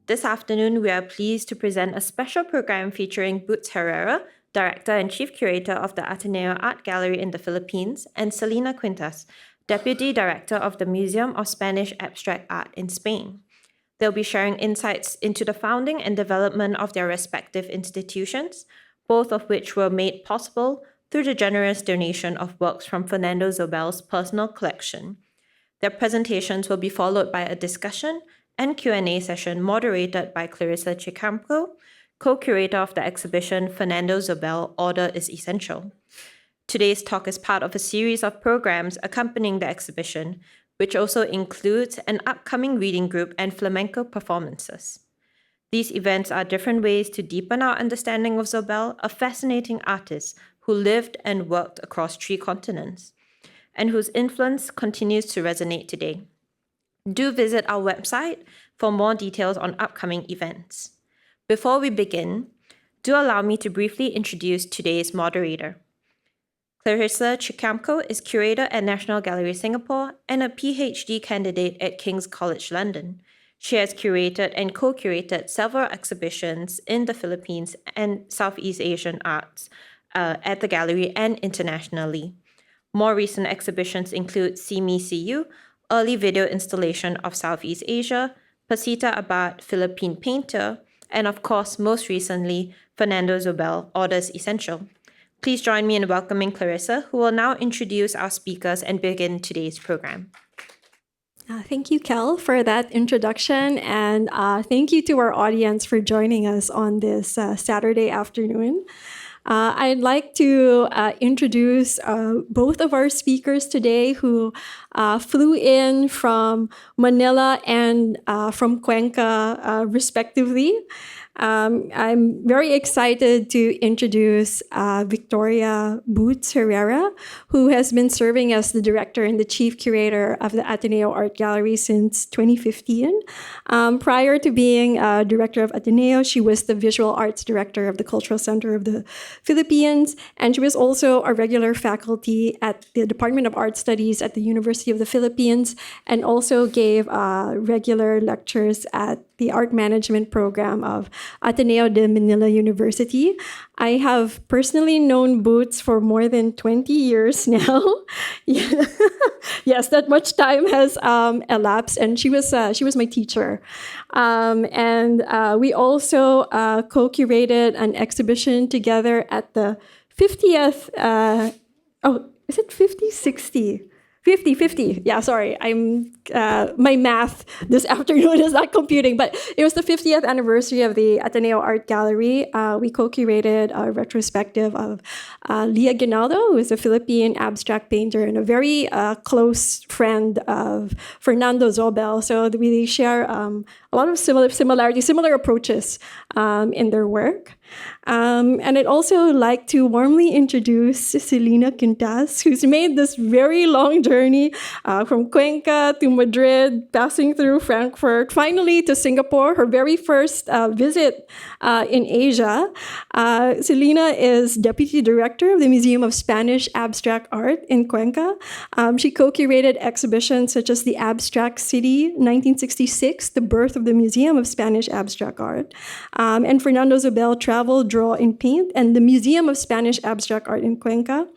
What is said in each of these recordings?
This afternoon, we are pleased to present a special program featuring Boots Herrera, Director and Chief Curator of the Ateneo Art Gallery in the Philippines, and Celina Quintas, Deputy Director of the Museum of Spanish Abstract Art in Spain. They'll be sharing insights into the founding and development of their respective institutions, both of which were made possible through the generous donation of works from Fernando Zóbel's personal collection. Their presentations will be followed by a discussion and Q&A session moderated by Clarissa Chikiamco, co-curator of the exhibition Fernando Zóbel, Order is Essential. Today's talk is part of a series of programs accompanying the exhibition, which also includes an upcoming reading group and flamenco performances. These events are different ways to deepen our understanding of Zóbel, a fascinating artist who lived and worked across 3 continents, and whose influence continues to resonate today. Do visit our website for more details on upcoming events. Before we begin, do allow me to briefly introduce today's moderator. Clarissa Chikiamco is curator at National Gallery Singapore and a PhD candidate at King's College London. She has curated and co-curated several exhibitions in the Philippines and Southeast Asian arts at the gallery and internationally. More recent exhibitions include See Me, See You, early video installation of Southeast Asia, Pasita Abad, Philippine painter, and of course, most recently, Fernando Zóbel, Orders Essential. Please join me in welcoming Clarissa, who will now introduce our speakers and begin today's program. Thank you, Kel, for that introduction, and thank you to our audience for joining us on this Saturday afternoon. I'd like to introduce both of our speakers today who flew in from Manila and from Cuenca, respectively. I'm very excited to introduce Victoria Boots Herrera, who has been serving as the director and the chief curator of the Ateneo Art Gallery since 2015. Prior to being director of Ateneo, she was the visual arts director of the Cultural Center of the Philippines, and she was also a regular faculty at the Department of Art Studies at the University of the Philippines, and also gave regular lectures at the art management program of Ateneo de Manila University. I have personally known Boots for more than 20 years now. Yes, that much time has elapsed, and she was my teacher. And we also co-curated an exhibition together at the 50th, is it 50, 60? 50. Yeah, sorry. My math this afternoon is not computing, but it was the 50th anniversary of the Ateneo Art Gallery. We co-curated a retrospective of Lia Guinaldo, who is a Philippine abstract painter and a very close friend of Fernando Zóbel. So we share a lot of similarities, similar approaches in their work. And I'd also like to warmly introduce Celina Quintas, who's made this very long journey from Cuenca to Madrid, passing through Frankfurt, finally to Singapore, her very first visit in Asia. Celina is deputy director of the Museum of Spanish Abstract Art in Cuenca. She co-curated exhibitions such as the Abstract City, 1966, the birth of the Museum of Spanish Abstract Art, and Fernando Zóbel, Travel, Draw, and Paint, and the Museum of Spanish Abstract Art in Cuenca,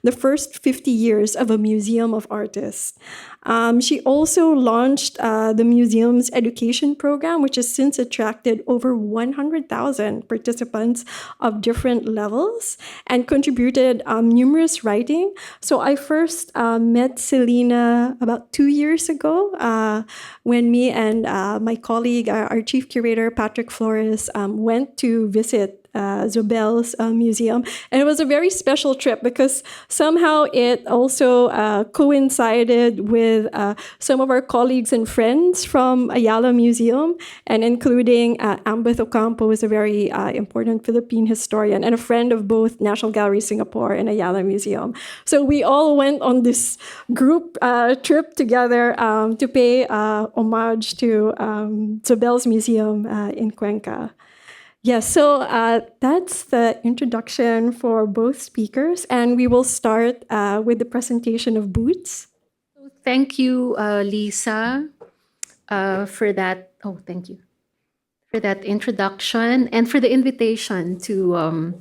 the first 50 years of a museum of artists. She also launched the museum's education program, which has since attracted over 100,000 participants of different levels and contributed numerous writing. So I first met Celina about 2 years ago when me and my colleague, our chief curator, Patrick Flores, went to visit Zóbel's museum. And it was a very special trip because somehow it also coincided with some of our colleagues and friends from Ayala Museum, and including Ambeth Ocampo, who is a very important Philippine historian and a friend of both National Gallery Singapore and Ayala Museum. So we all went on this group trip together to pay homage to Zóbel's museum in Cuenca. Yes, so that's the introduction for both speakers, and we will start with the presentation of Boots. Thank you, Lisa, for that. Oh, thank you. for that introduction and for the invitation to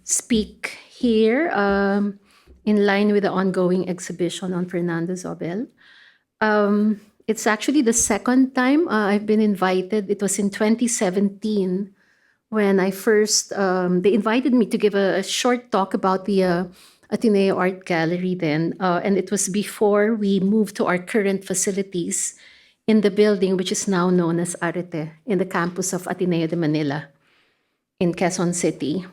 speak here in line with the ongoing exhibition on Fernando Zóbel. It's actually the second time I've been invited. It was in 2017 when I first, they invited me to give a short talk about the Ateneo Art Gallery then. And it was before we moved to our current facilities in the building, which is now known as Arete, in the campus of Ateneo de Manila in Quezon City.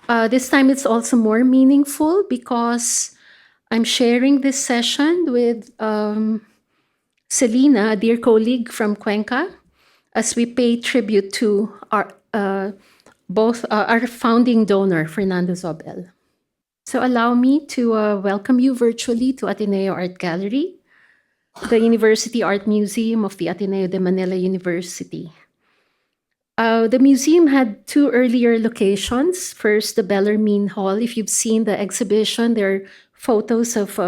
This time it's also more meaningful because I'm sharing this session with Celina, a dear colleague from Cuenca, as we pay tribute to our our founding donor, Fernando Zóbel. So allow me to welcome you virtually to Ateneo Art Gallery, the University Art Museum of the Ateneo de Manila University. The museum had two earlier locations. First, the Bellarmine Hall. If you've seen the exhibition, there are photos of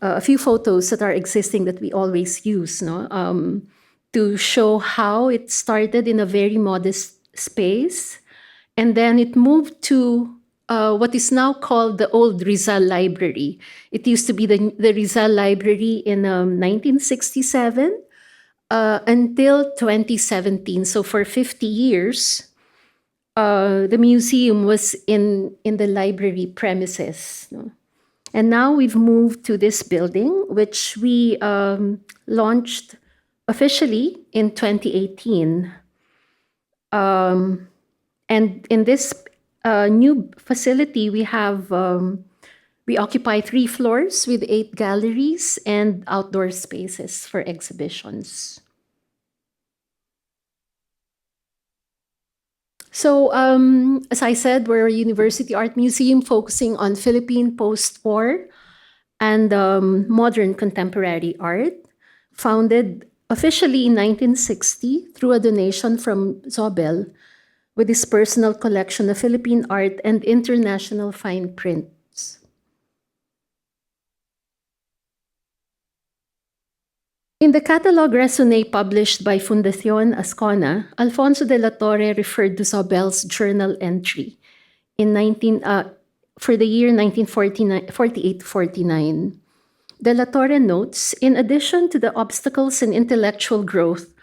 a few photos that are existing that we always use, to show how it started in a very modest space. And then it moved to what is now called the old Rizal Library. It used to be the Rizal Library in 1967 until 2017. So for 50 years, the museum was in the library premises. And now we've moved to this building, which we launched officially in 2018. And in this new facility, we occupy 3 floors with 8 galleries and outdoor spaces for exhibitions. So, as I said, we're a university art museum focusing on Philippine post-war and modern contemporary art, founded officially in 1960 through a donation from Zóbel with his personal collection of Philippine art and international fine prints. In the catalogue raisonné published by Fundación Ascona, Alfonso de la Torre referred to Zóbel's journal entry for the year 1948-49. De la Torre notes, in addition to the obstacles in intellectual growth,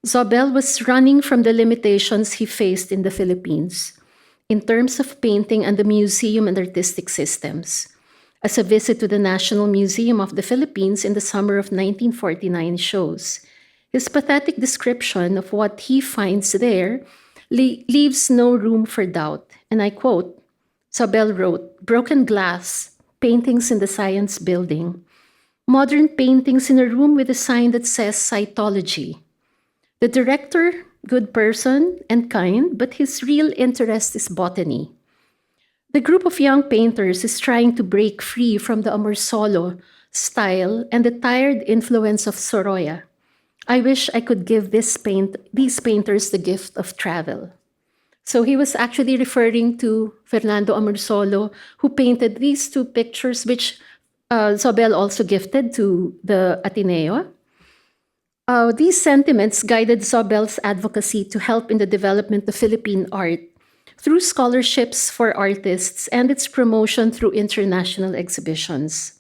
Zóbel was running from the limitations he faced in the Philippines in terms of painting and the museum and artistic systems. As a visit to the National Museum of the Philippines in the summer of 1949 shows, his pathetic description of what he finds there leaves no room for doubt. And I quote, Zóbel wrote, broken glass, paintings in the Science Building, modern paintings in a room with a sign that says cytology. The director, good person and kind, but his real interest is botany. The group of young painters is trying to break free from the Amorsolo style and the tired influence of Sorolla. I wish I could give these painters the gift of travel. So he was actually referring to Fernando Amorsolo, who painted these 2 pictures, which Zóbel also gifted to the Ateneo. These sentiments guided Zóbel's advocacy to help in the development of Philippine art through scholarships for artists and its promotion through international exhibitions.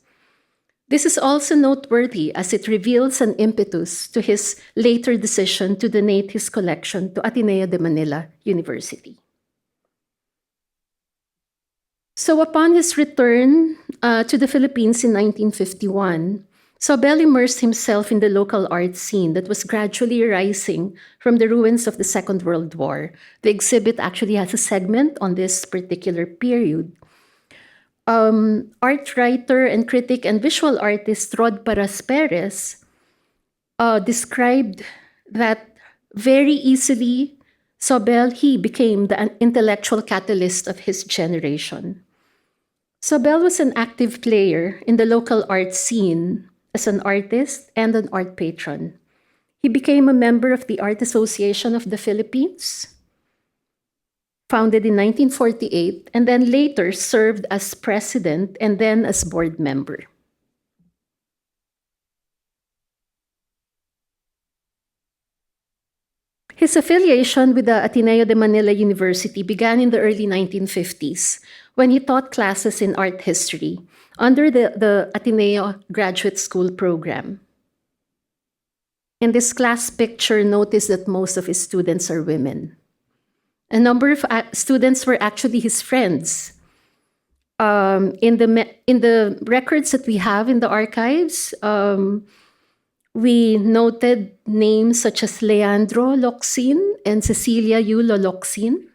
This is also noteworthy as it reveals an impetus to his later decision to donate his collection to Ateneo de Manila University. So upon his return to the Philippines in 1951, Zóbel immersed himself in the local art scene that was gradually rising from the ruins of the Second World War. The exhibit actually has a segment on this particular period. Art writer and critic and visual artist Rod Paras Perez described that very easily Zóbel, he became the intellectual catalyst of his generation. Zóbel was an active player in the local art scene as an artist and an art patron. He became a member of the Art Association of the Philippines, founded in 1948, and then later served as president and then as board member. His affiliation with the Ateneo de Manila University began in the early 1950s when he taught classes in art history under the Ateneo Graduate School program. In this class picture, notice that most of his students are women. A number of students were actually his friends. In the records that we have in the archives, we noted names such as Leandro Locsin and Cecilia Yu Lolocsin,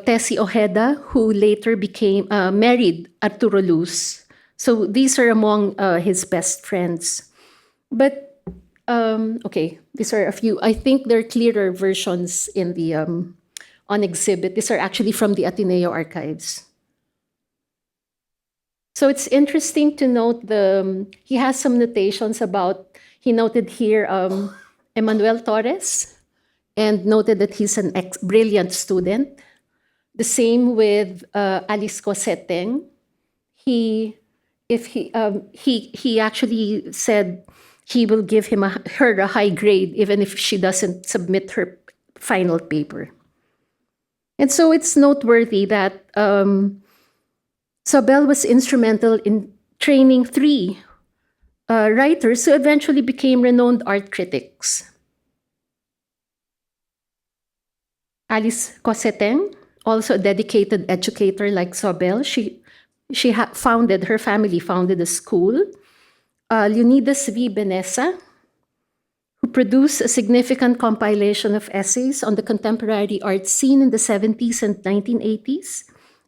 Tessie Ojeda, who later married Arturo Luz. So these are among his best friends. But okay, these are a few. I think there are clearer versions in the on exhibit. These are actually from the Ateneo archives. So it's interesting to note he has some notations about, he noted here Emmanuel Torres and noted that he's an brilliant student. The same with Alice Coseteng. He actually said he will give her a high grade even if she doesn't submit her final paper. And so it's noteworthy that Zóbel was instrumental in training 3 writers who eventually became renowned art critics. Alice Coseteng, also a dedicated educator like Zóbel, her family founded a school. Leonidas V. Benessa, who produced a significant compilation of essays on the contemporary art scene in the 70s and 1980s.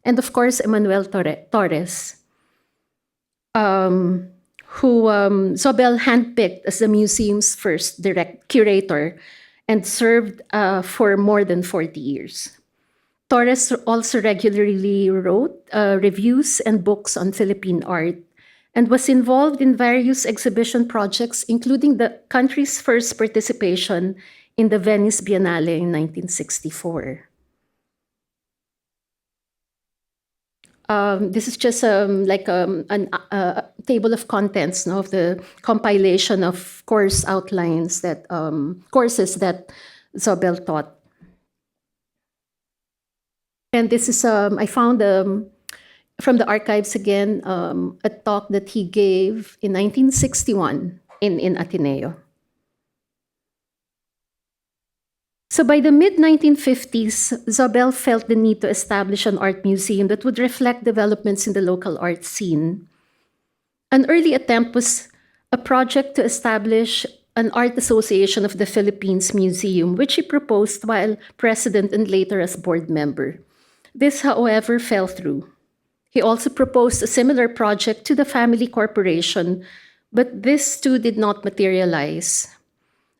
And of course, Emmanuel Torres, who Zóbel handpicked as the museum's first direct curator and served for more than 40 years. Torres also regularly wrote reviews and books on Philippine art and was involved in various exhibition projects, including the country's first participation in the Venice Biennale in 1964. This is just like a table of contents of the compilation of course outlines that courses that Zóbel taught. And this is I found from the archives again a talk that he gave in 1961 in Ateneo. So by the mid-1950s, Zóbel felt the need to establish an art museum that would reflect developments in the local art scene. An early attempt was a project to establish an art association of the Philippines Museum, which he proposed while president and later as board member. This, however, fell through. He also proposed a similar project to the Family Corporation, but this too did not materialize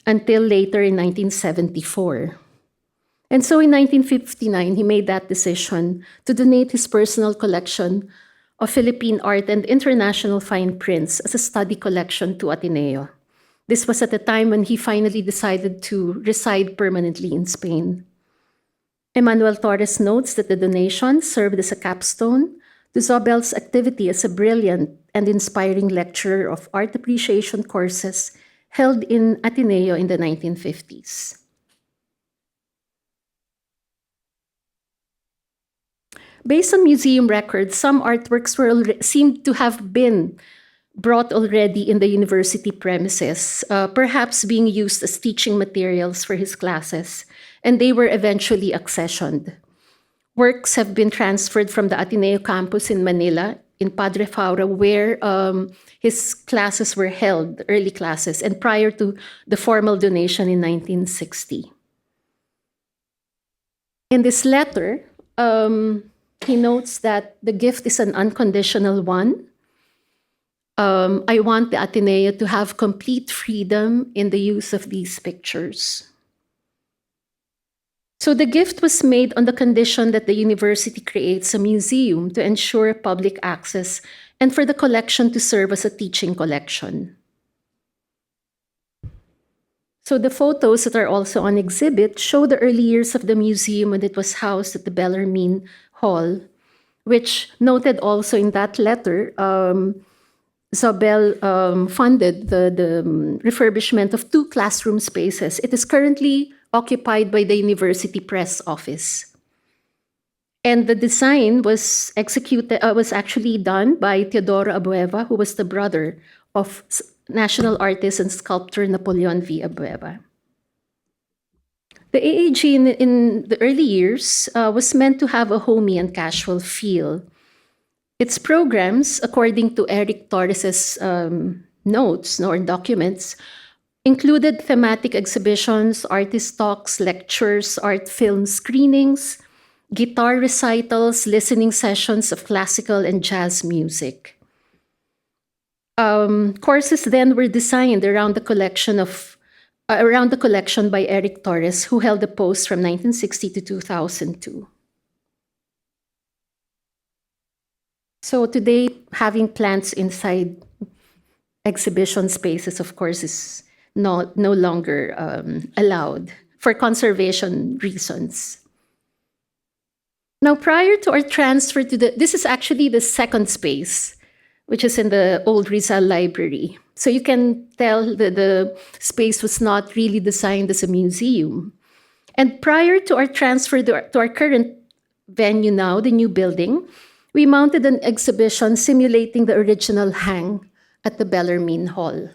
until later in 1974. And so in 1959, he made that decision to donate his personal collection of Philippine art and international fine prints as a study collection to Ateneo. This was at a time when he finally decided to reside permanently in Spain. Emmanuel Torres notes that the donation served as a capstone to Zóbel's activity as a brilliant and inspiring lecturer of art appreciation courses held in Ateneo in the 1950s. Based on museum records, some artworks seemed to have been brought already in the university premises, perhaps being used as teaching materials for his classes, and they were eventually accessioned. Works have been transferred from the Ateneo campus in Manila, in Padre Faura, where his classes were held, early classes, and prior to the formal donation in 1960. In this letter, he notes that the gift is an unconditional one. I want the Ateneo to have complete freedom in the use of these pictures. So the gift was made on the condition that the university creates a museum to ensure public access and for the collection to serve as a teaching collection. So the photos that are also on exhibit show the early years of the museum when it was housed at the Bellarmine Hall, which noted also in that letter, Zóbel funded the refurbishment of 2 classroom spaces. It is currently occupied by the University Press Office. And the design was actually done by Teodoro Abueva, who was the brother of national artist and sculptor Napoleon V. Abueva. The AAG in the early years was meant to have a homey and casual feel. Its programs, according to Eric Torres's notes or documents, included thematic exhibitions, artist talks, lectures, art film screenings, guitar recitals, listening sessions of classical and jazz music. Courses then were designed around the collection by Eric Torres, who held the post from 1960 to 2002. So today, having plants inside exhibition spaces, of course, is no longer allowed for conservation reasons. Now, prior to our transfer to this is actually the second space, which is in the old Rizal Library. So you can tell that the space was not really designed as a museum. And prior to our transfer to our current venue now, the new building, we mounted an exhibition simulating the original hang at the Bellarmine Hall.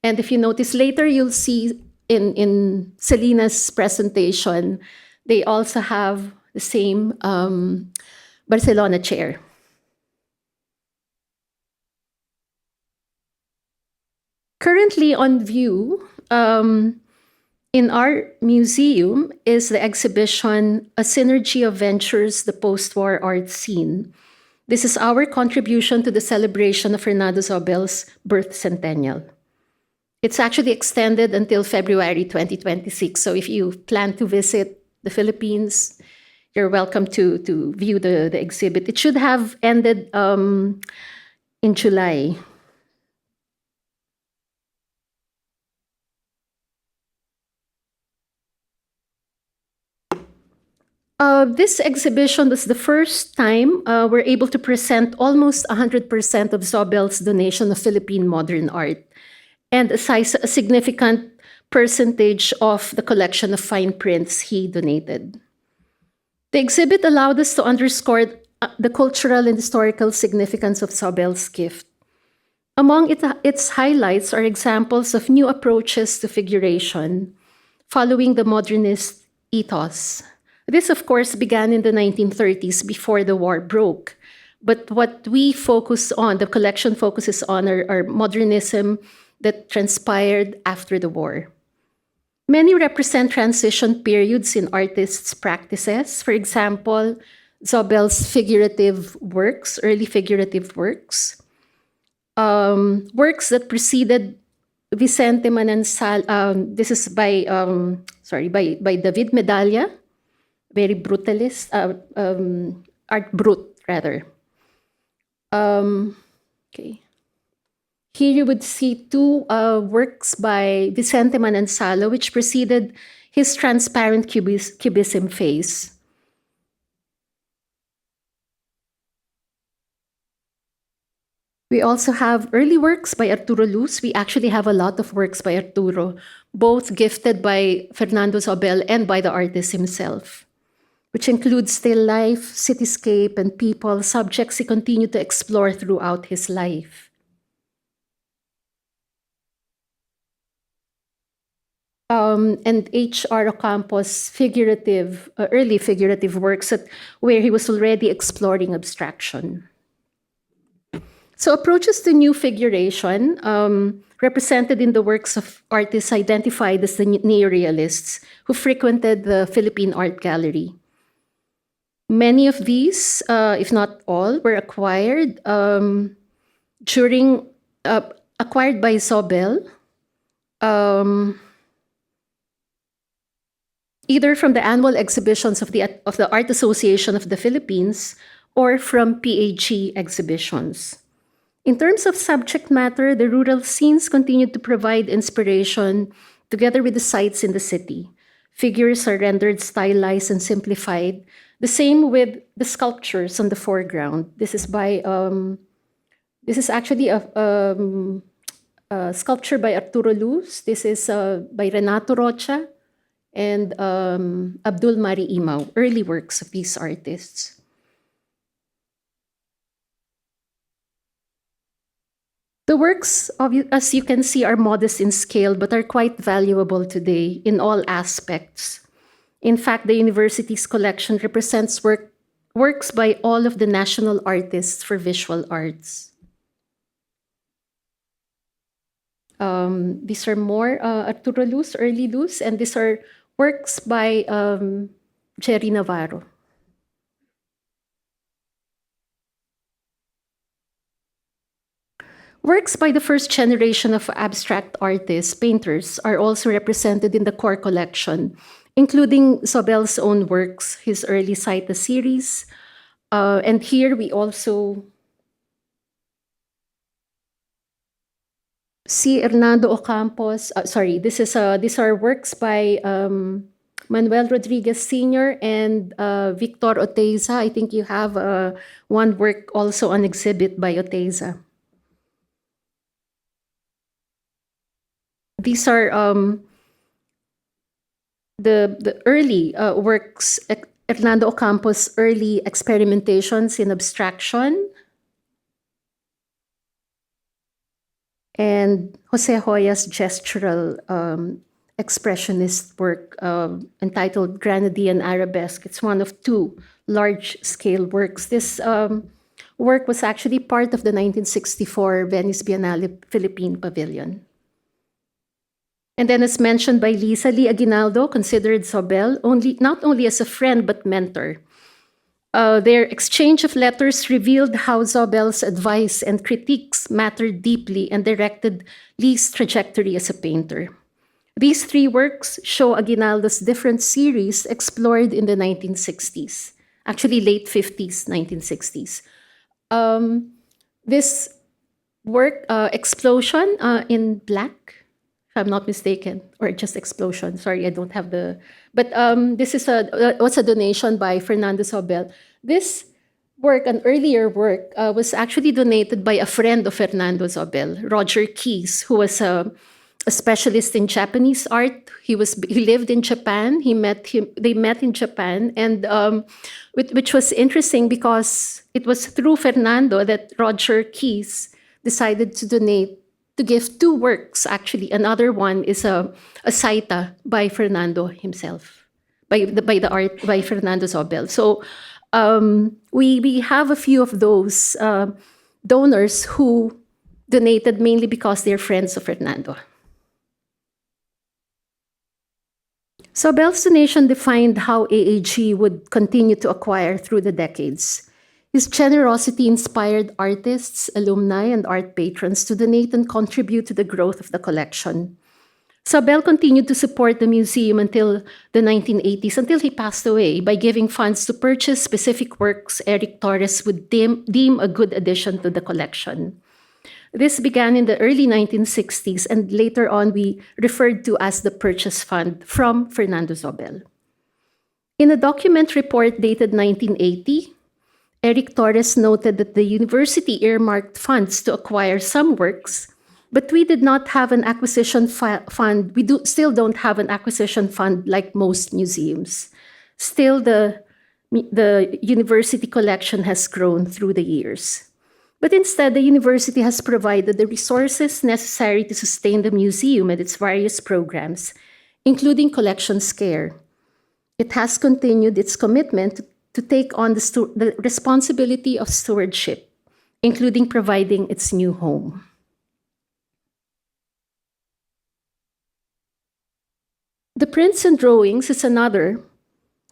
And if you notice later, you'll see in Celina's presentation, they also have the same Barcelona chair. Currently on view in our museum is the exhibition A Synergy of Ventures, the Post-War Art Scene. This is our contribution to the celebration of Fernando Zóbel's birth centennial. It's actually extended until February 2026. So if you plan to visit the Philippines, you're welcome to view the exhibit. It should have ended in July. This exhibition was the first time we're able to present almost 100% of Zóbel's donation of Philippine modern art and a significant percentage of the collection of fine prints he donated. The exhibit allowed us to underscore the cultural and historical significance of Zóbel's gift. Among its highlights are examples of new approaches to figuration following the modernist ethos. This, of course, began in the 1930s before the war broke. But what we focus on, the collection focuses on, are modernism that transpired after the war. Many represent transition periods in artists' practices. For example, Zóbel's figurative works, early figurative works, works that preceded Vicente Manansal. This is by David Medalla, very brutalist, art brut rather. Okay. Here you would see two works by Vicente Manansalo, which preceded his transparent cubism phase. We also have early works by Arturo Luz. We actually have a lot of works by Arturo, both gifted by Fernando Zóbel and by the artist himself, which includes still life, cityscape, and people, subjects he continued to explore throughout his life. And H.R. Ocampo's early figurative works where he was already exploring abstraction. So approaches to new figuration, represented in the works of artists identified as the neorealists who frequented the Philippine Art Gallery. Many of these, if not all, were acquired acquired by Zóbel, either from the annual exhibitions of the Art Association of the Philippines or from PAG exhibitions. In terms of subject matter, the rural scenes continued to provide inspiration together with the sites in the city. Figures are rendered stylized and simplified. The same with the sculptures on the foreground. This is actually a sculpture by Arturo Luz. This is by Renato Rocha. and Abdul Mari Imaw, early works of these artists. The works, as you can see, are modest in scale but are quite valuable today in all aspects. In fact, the university's collection represents works by all of the national artists for visual arts. These are more Arturo Luz, early Luz, and these are works by Jerry Navarro. Works by the first generation of abstract artists, painters, are also represented in the core collection, including Zóbel's own works, his early Saita series. And here we also see Hernando Ocampos. These are works by Manuel Rodriguez Sr. and Victor Oteiza. I think you have one work also on exhibit by Oteiza. These are the early works, Hernando Ocampos' early experimentations in abstraction, and Jose Hoya's gestural expressionist work entitled Granadian Arabesque. It's one of two large-scale works. This work was actually part of the 1964 Venice Biennale Philippine Pavilion. And then, as mentioned by Lisa, Lee Aguinaldo considered Zóbel not only as a friend but mentor. Their exchange of letters revealed how Zóbel's advice and critiques mattered deeply and directed Lee's trajectory as a painter. These three works show Aguinaldo's different series explored in the 1960s, actually late 50s, 1960s. This work, Explosion in Black, if I'm not mistaken, or just Explosion. Sorry, I don't have the. But this is was a donation by Fernando Zóbel. This work, an earlier work, was actually donated by a friend of Fernando Zóbel, Roger Keyes, who was a specialist in Japanese art. He lived in Japan. They met in Japan, and which was interesting because it was through Fernando that Roger Keyes decided to give two works, actually. Another one is a Saita by Fernando himself, by Fernando Zóbel. So we have a few of those donors who donated mainly because they're friends of Fernando. Zóbel's donation defined how AAG would continue to acquire through the decades. His generosity inspired artists, alumni, and art patrons to donate and contribute to the growth of the collection. Zóbel continued to support the museum until the 1980s, until he passed away, by giving funds to purchase specific works Eric Torres would deem a good addition to the collection. This began in the early 1960s, and later on we referred to as the Purchase Fund from Fernando Zóbel. In a document report dated 1980, Eric Torres noted that the university earmarked funds to acquire some works, but we did not have an acquisition fund. We still don't have an acquisition fund like most museums. Still, the university collection has grown through the years. But instead, the university has provided the resources necessary to sustain the museum and its various programs, including collections care. It has continued its commitment to take on the responsibility of stewardship, including providing its new home. The prints and drawings is another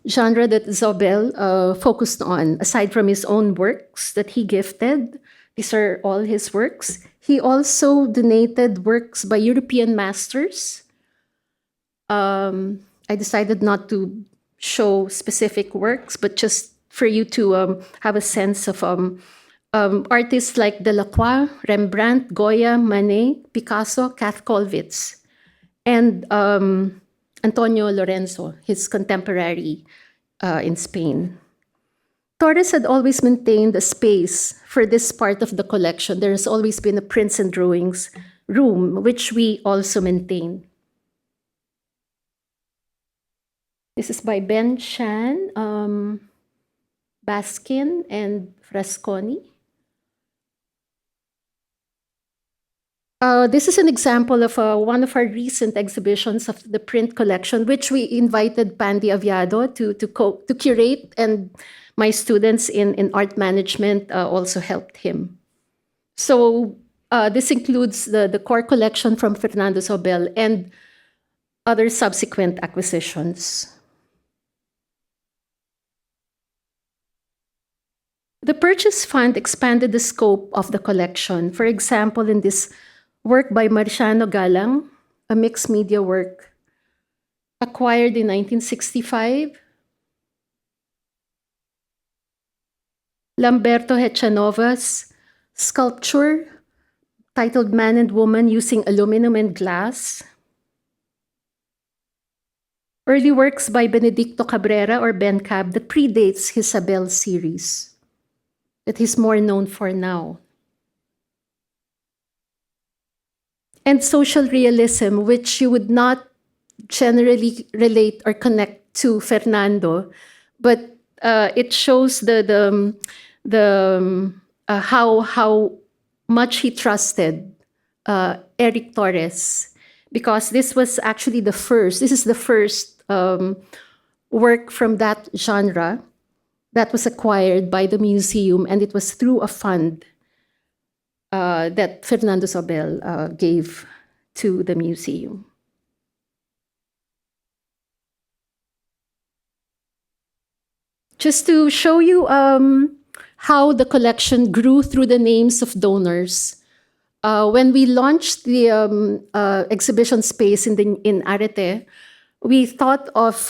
genre that Zóbel focused on, aside from his own works that he gifted. These are all his works. He also donated works by European masters. I decided not to show specific works, but just for you to have a sense of artists like Delacroix, Rembrandt, Goya, Manet, Picasso, Kath Kollwitz, and Antonio Lorenzo, his contemporary in Spain. Torres had always maintained a space for this part of the collection. There has always been a prints and drawings room, which we also maintain. This is by Ben Chan, Baskin, and Frasconi. This is an example of one of our recent exhibitions of the print collection, which we invited Pandy Aviado to curate, and my students in art management also helped him. So this includes the core collection from Fernando Zóbel and other subsequent acquisitions. The purchase fund expanded the scope of the collection. For example, in this work by Marciano Galang, a mixed media work acquired in 1965. Lamberto Hechanova's sculpture titled Man and Woman Using Aluminum and Glass. Early works by Benedicto Cabrera or Ben Cab that predates his Isabel series, that he's more known for now. And social realism, which you would not generally relate or connect to Fernando, but it shows how much he trusted Eric Torres, because this was actually the first. This is the first work from that genre that was acquired by the museum, and it was through a fund that Fernando Zóbel gave to the museum. Just to show you how the collection grew through the names of donors. When we launched the exhibition space in Arete, we thought of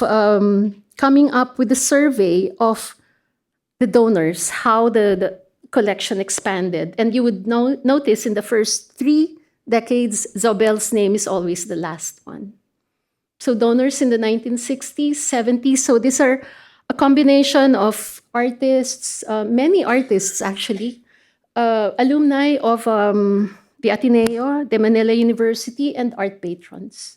coming up with a survey of the donors, how the collection expanded. And you would notice in the first 3 decades, Zóbel's name is always the last one. So donors in the 1960s, 70s, so these are a combination of artists, many artists actually, alumni of the Ateneo, de Manila University, and art patrons.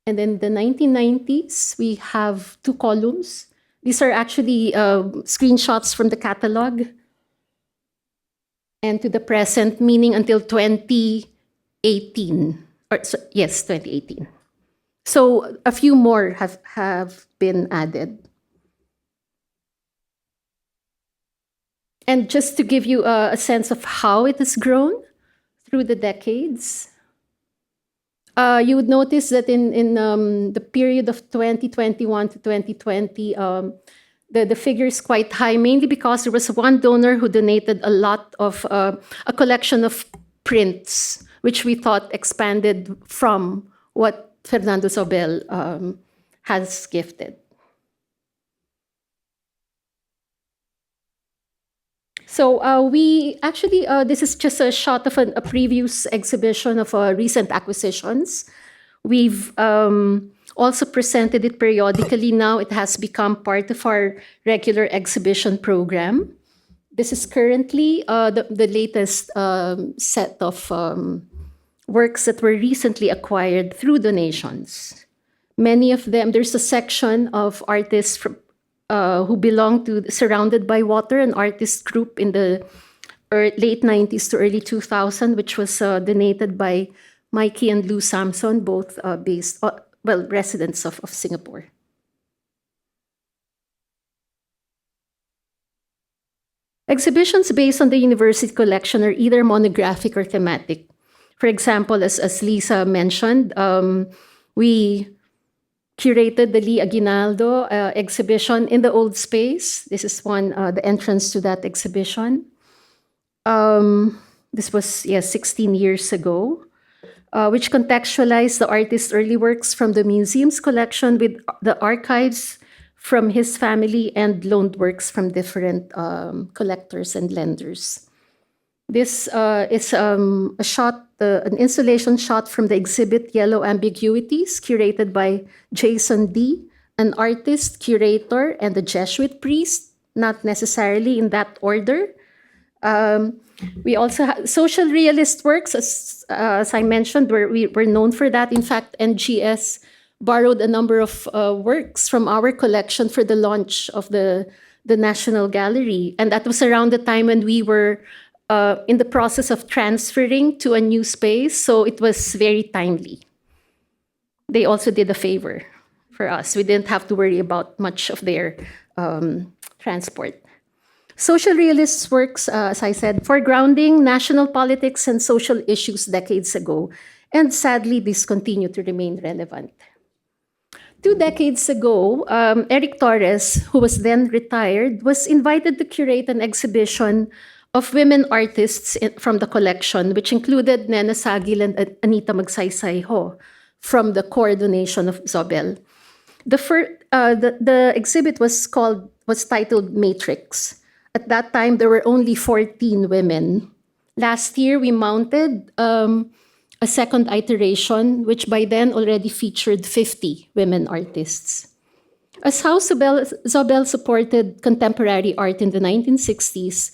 And then the 1990s, we have 2 columns. These are actually screenshots from the catalogue. And to the present, meaning until 2018. Yes, 2018. So a few more have been added. And just to give you a sense of how it has grown through the decades, you would notice that in the period of 2021 to 2020, the figure is quite high, mainly because there was one donor who donated a lot of a collection of prints, which we thought expanded from what Fernando Zóbel has gifted. So we actually, this is just a shot of a previous exhibition of recent acquisitions. We've also presented it periodically. Now it has become part of our regular exhibition program. This is currently the latest set of works that were recently acquired through donations. Many of them, there's a section of artists from who belong to Surrounded by Water, an artist group in the late 90s to early 2000, which was donated by Mikey and Lou Samson, both residents of Singapore. Exhibitions based on the university collection are either monographic or thematic. For example, as Lisa mentioned, we curated the Lee Aguinaldo exhibition in the old space. This is the entrance to that exhibition. This was 16 years ago, which contextualized the artist's early works from the museum's collection with the archives from his family and loaned works from different collectors and lenders. This is a shot, an installation shot from the exhibit Yellow Ambiguities, curated by Jason D., an artist, curator, and a Jesuit priest, not necessarily in that order. We also have social realist works, as I mentioned, we're known for that. In fact, NGS borrowed a number of works from our collection for the launch of the National Gallery. And that was around the time when we were in the process of transferring to a new space, so it was very timely. They also did a favor for us. We didn't have to worry about much of their transport. Social realist works, as I said, foregrounding national politics and social issues decades ago, and sadly, these continue to remain relevant. 2 decades ago, Eric Torres, who was then retired, was invited to curate an exhibition of women artists from the collection, which included Nena Sagil and Anita Magsaysay-Ho from the core donation of Zóbel. The exhibit was titled Matrix. At that time, there were only 14 women. Last year, we mounted a second iteration, which by then already featured 50 women artists. As how Zóbel supported contemporary art in the 1960s,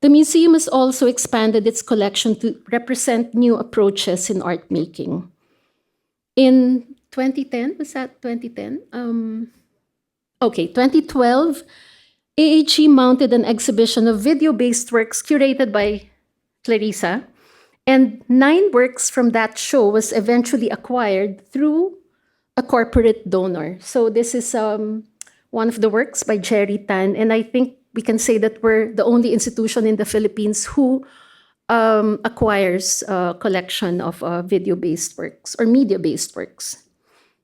the museum has also expanded its collection to represent new approaches in art making. In 2010, was that 2010? 2012, AAG mounted an exhibition of video-based works curated by Clarissa, and 9 works from that show was eventually acquired through a corporate donor. So this is one of the works by Jerry Tan, and I think we can say that we're the only institution in the Philippines who acquires a collection of video-based works or media-based works.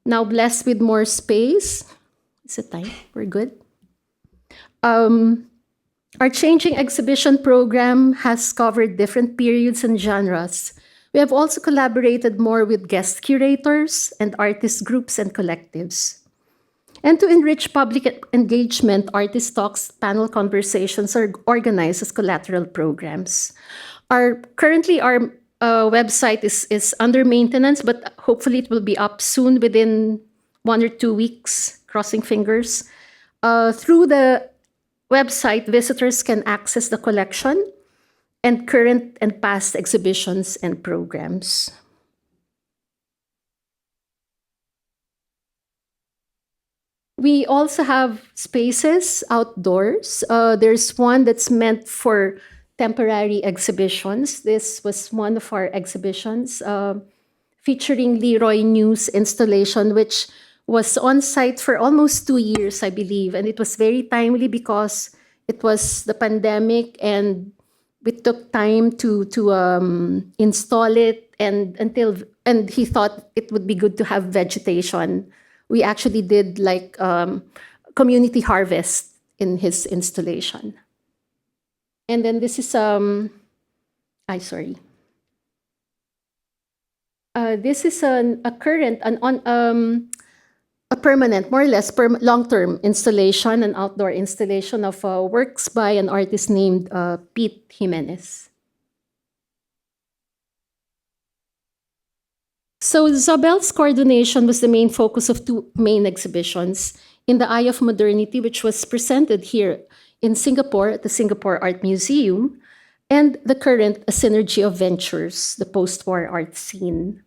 Now blessed with more space. Is it time? We're good. Our changing exhibition program has covered different periods and genres. We have also collaborated more with guest curators and artist groups and collectives. And to enrich public engagement, artist talks, panel conversations are organized as collateral programs. Currently, our website is under maintenance, but hopefully it will be up soon within 1 or 2 weeks, crossing fingers. Through the website, visitors can access the collection and current and past exhibitions and programs. We also have spaces outdoors. There's one that's meant for temporary exhibitions. This was one of our exhibitions featuring Leroy New's installation, which was on site for almost 2 years, I believe. And it was very timely because it was the pandemic and we took time to install it and he thought it would be good to have vegetation. We actually did like community harvest in his installation. And then this is this is a permanent, more or less long-term installation, an outdoor installation of works by an artist named Pete Jimenez. So Zóbel's coordination was the main focus of 2 main exhibitions: In the Eye of Modernity, which was presented here in Singapore at the Singapore Art Museum, and the current A Synergy of Ventures, the post-war art scene.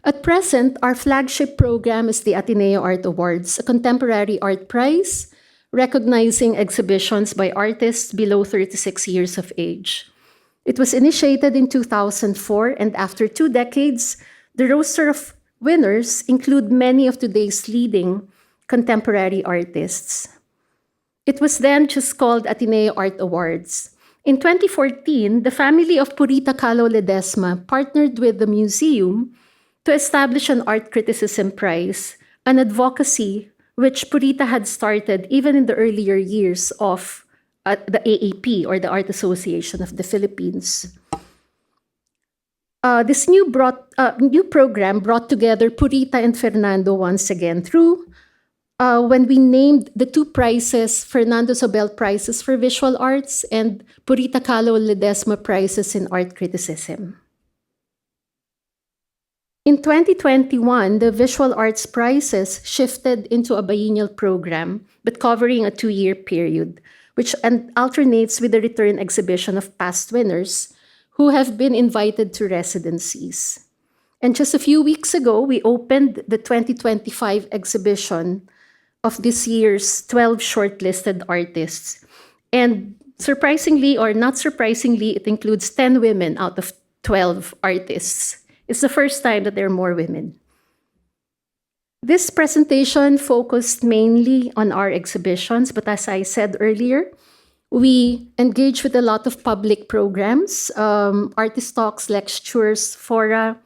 At present, our flagship program is the Ateneo Art Awards, a contemporary art prize recognizing exhibitions by artists below 36 years of age. It was initiated in 2004, and after 2 decades, the roster of winners include many of today's leading contemporary artists. It was then just called Ateneo Art Awards. In 2014, the family of Purita Calo Ledesma partnered with the museum to establish an art criticism prize, an advocacy which Purita had started even in the earlier years of the AAP, or the Art Association of the Philippines. This new program brought together Purita and Fernando once again through when we named the 2 prizes Fernando Zóbel Prizes for Visual Arts and Purita Calo Ledesma Prizes in Art Criticism. In 2021, the Visual Arts Prizes shifted into a biennial program, but covering a 2-year period, which alternates with the return exhibition of past winners who have been invited to residencies. And just a few weeks ago, we opened the 2025 exhibition of this year's 12 shortlisted artists. And surprisingly, or not surprisingly, it includes 10 women out of 12 artists. It's the first time that there are more women. This presentation focused mainly on our exhibitions, but as I said earlier, we engage with a lot of public programs, artist talks, lectures, fora,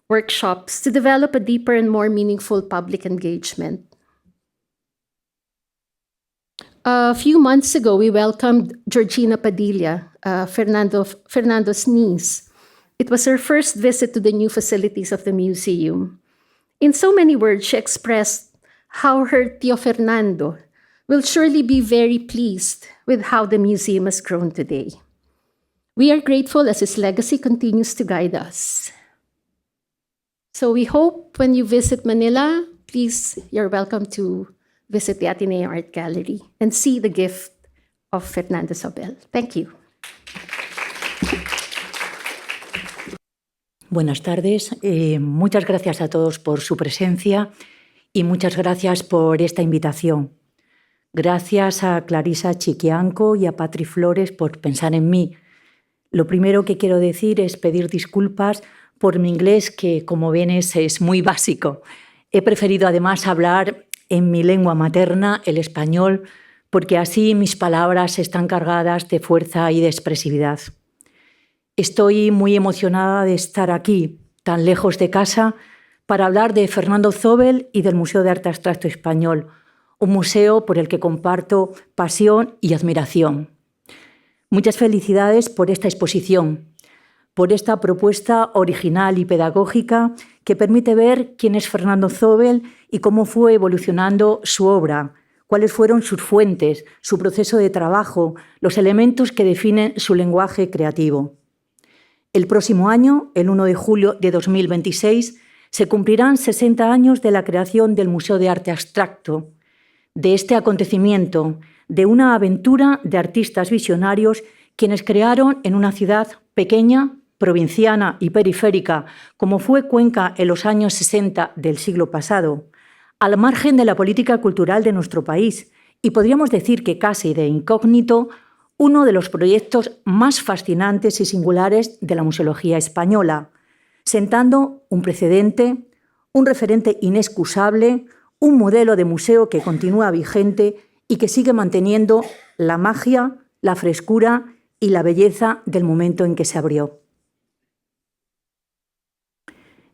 workshops to develop a deeper and more meaningful public engagement. A few months ago, we welcomed Georgina Padilla, Fernando's niece. It was her first visit to the new facilities of the museum. In so many words, she expressed how her Tio Fernando will surely be very pleased with how the museum has grown today. We are grateful as his legacy continues to guide us. So we hope when you visit Manila, please, you're welcome to visit the Ateneo Art Gallery and see the gift of Fernando Zóbel. Thank you. Buenas tardes. Muchas gracias a todos por su presencia y muchas gracias por esta invitación. Gracias a Clarissa Chikiamco y a Patri Flores por pensar en mí. Lo primero que quiero decir es pedir disculpas por mi inglés, que como ven es muy básico. He preferido además hablar en mi lengua materna, el español, porque así mis palabras están cargadas de fuerza y de expresividad. Estoy muy emocionada de estar aquí, tan lejos de casa, para hablar de Fernando Zóbel y del Museo de Arte Abstracto Español, un museo por el que comparto pasión y admiración. Muchas felicidades por esta exposición, por esta propuesta original y pedagógica que permite ver quién es Fernando Zóbel y cómo fue evolucionando su obra, cuáles fueron sus fuentes, su proceso de trabajo, los elementos que definen su lenguaje creativo. El próximo año, el 1 de julio de 2026, se cumplirán 60 años de la creación del Museo de Arte Abstracto, de este acontecimiento, de una aventura de artistas visionarios quienes crearon en una ciudad pequeña, provinciana y periférica, como fue Cuenca en los años 60 del siglo pasado, al margen de la política cultural de nuestro país, y podríamos decir que casi de incógnito, uno de los proyectos más fascinantes y singulares de la museología española, sentando un precedente, un referente inexcusable, un modelo de museo que continúa vigente y que sigue manteniendo la magia, la frescura y la belleza del momento en que se abrió.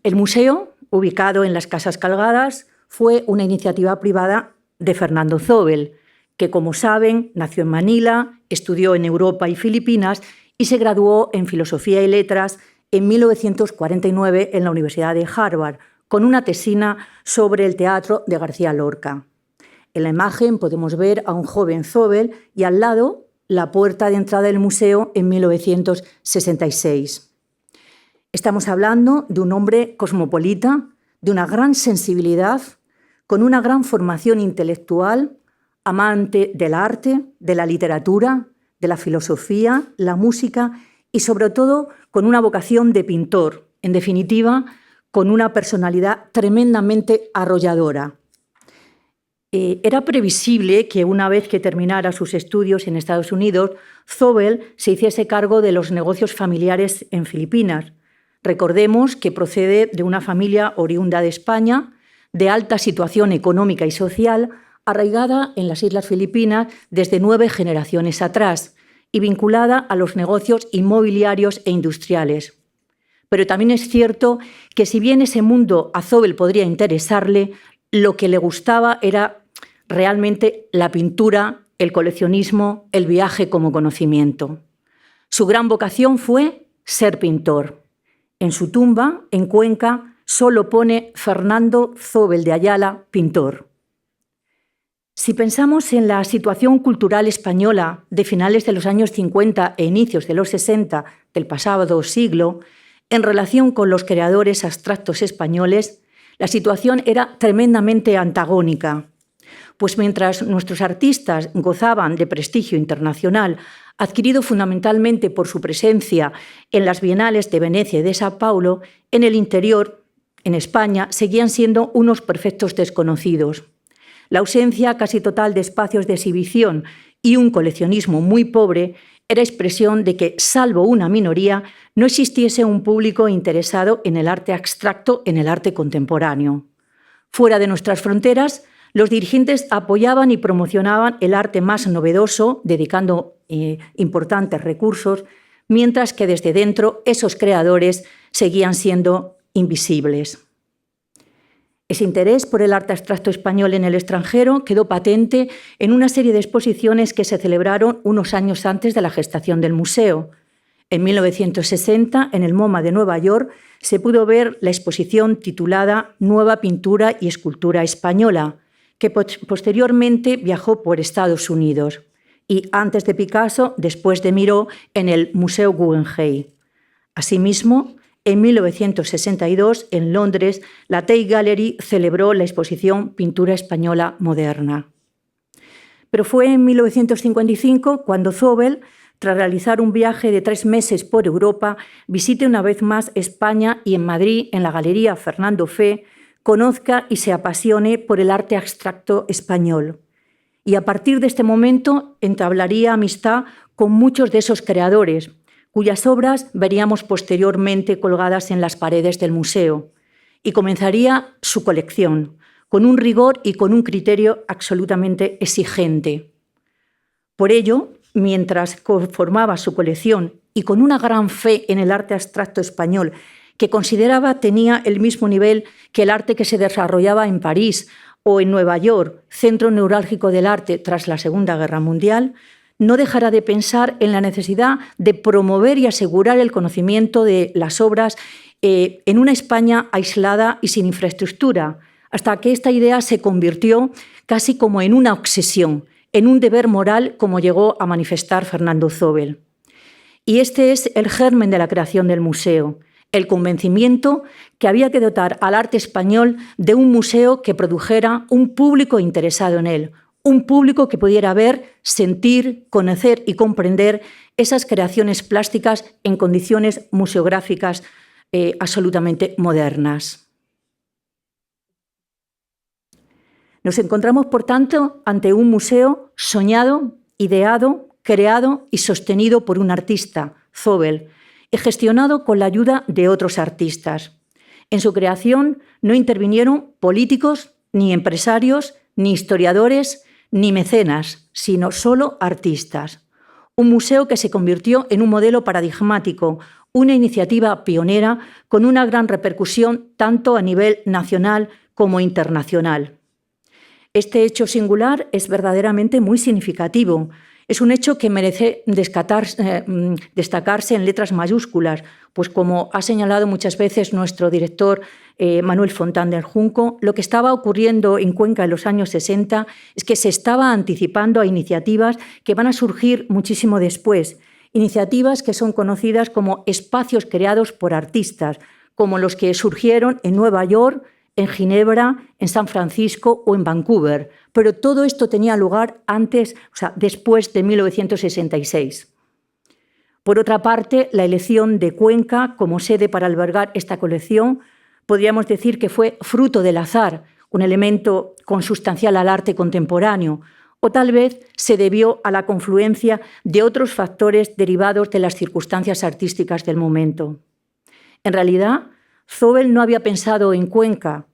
El museo, ubicado en las Casas Calgadas, fue una iniciativa privada de Fernando Zóbel, que, como saben, nació en Manila, estudió en Europa y Filipinas y se graduó en Filosofía y Letras en 1949 en la Universidad de Harvard, con una tesina sobre el teatro de García Lorca. En la imagen podemos ver a un joven Zóbel y al lado la puerta de entrada del museo en 1966. Estamos hablando de un hombre cosmopolita, de una gran sensibilidad, con una gran formación intelectual, amante del arte, de la literatura, de la filosofía, la música y sobre todo con una vocación de pintor, en definitiva, con una personalidad tremendamente arrolladora. Era previsible que una vez que terminara sus estudios en Estados Unidos, Zóbel se hiciese cargo de los negocios familiares en Filipinas. Recordemos que procede de una familia oriunda de España, de alta situación económica y social, arraigada en las Islas Filipinas desde 9 generaciones atrás y vinculada a los negocios inmobiliarios e industriales. Pero también es cierto que si bien ese mundo a Zóbel podría interesarle, lo que le gustaba era realmente la pintura, el coleccionismo, el viaje como conocimiento. Su gran vocación fue ser pintor. En su tumba, en Cuenca, solo pone Fernando Zóbel de Ayala, pintor. Si pensamos en la situación cultural española de finales de los años 50 e inicios de los 60 del pasado siglo, en relación con los creadores abstractos españoles, la situación era tremendamente antagónica, pues mientras nuestros artistas gozaban de prestigio internacional, adquirido fundamentalmente por su presencia en las bienales de Venecia y de Sao Paulo, en el interior, en España, seguían siendo unos perfectos desconocidos. La ausencia casi total de espacios de exhibición y un coleccionismo muy pobre era expresión de que, salvo una minoría, no existiese un público interesado en el arte abstracto, en el arte contemporáneo. Fuera de nuestras fronteras, los dirigentes apoyaban y promocionaban el arte más novedoso, dedicando importantes recursos, mientras que desde dentro esos creadores seguían siendo invisibles. Ese interés por el arte abstracto español en el extranjero quedó patente en una serie de exposiciones que se celebraron unos años antes de la gestación del museo. En 1960, en el MoMA de Nueva York, se pudo ver la exposición titulada Nueva pintura y escultura española, que posteriormente viajó por Estados Unidos. Y antes de Picasso, después de Miró, en el Museo Guggenheim. Asimismo, en 1962, en Londres, la Tate Gallery celebró la exposición Pintura Española Moderna. Pero fue en 1955 cuando Zóbel, tras realizar un viaje de 3 meses por Europa, visite una vez más España y en Madrid, en la Galería Fernando Fe, conozca y se apasione por el arte abstracto español. Y a partir de este momento entablaría amistad con muchos de esos creadores, cuyas obras veríamos posteriormente colgadas en las paredes del museo, y comenzaría su colección, con un rigor y con un criterio absolutamente exigente. Por ello, mientras conformaba su colección y con una gran fe en el arte abstracto español, que consideraba tenía el mismo nivel que el arte que se desarrollaba en París o en Nueva York, centro neurálgico del arte tras la Segunda Guerra Mundial, no dejará de pensar en la necesidad de promover y asegurar el conocimiento de las obras en una España aislada y sin infraestructura, hasta que esta idea se convirtió casi como en una obsesión, en un deber moral, como llegó a manifestar Fernando Zóbel. Y este es el germen de la creación del museo, el convencimiento que había que dotar al arte español de un museo que produjera un público interesado en él, un público que pudiera ver, sentir, conocer y comprender esas creaciones plásticas en condiciones museográficas absolutamente modernas. Nos encontramos, por tanto, ante un museo soñado, ideado, creado y sostenido por un artista, Zóbel, y gestionado con la ayuda de otros artistas. En su creación no intervinieron políticos, ni empresarios, ni historiadores, ni mecenas, sino solo artistas. Un museo que se convirtió en un modelo paradigmático, una iniciativa pionera con una gran repercusión tanto a nivel nacional como internacional. Este hecho singular es verdaderamente muy significativo. Es un hecho que merece destacarse en letras mayúsculas, pues como ha señalado muchas veces nuestro director Manuel Fontán del Junco, lo que estaba ocurriendo en Cuenca en los años 60 es que se estaba anticipando a iniciativas que van a surgir muchísimo después, iniciativas que son conocidas como espacios creados por artistas, como los que surgieron en Nueva York, en Ginebra, en San Francisco o en Vancouver. Pero todo esto tenía lugar después de 1966. Por otra parte, la elección de Cuenca como sede para albergar esta colección podríamos decir que fue fruto del azar, un elemento consustancial al arte contemporáneo, o tal vez se debió a la confluencia de otros factores derivados de las circunstancias artísticas del momento. En realidad, Zóbel no había pensado en Cuenca.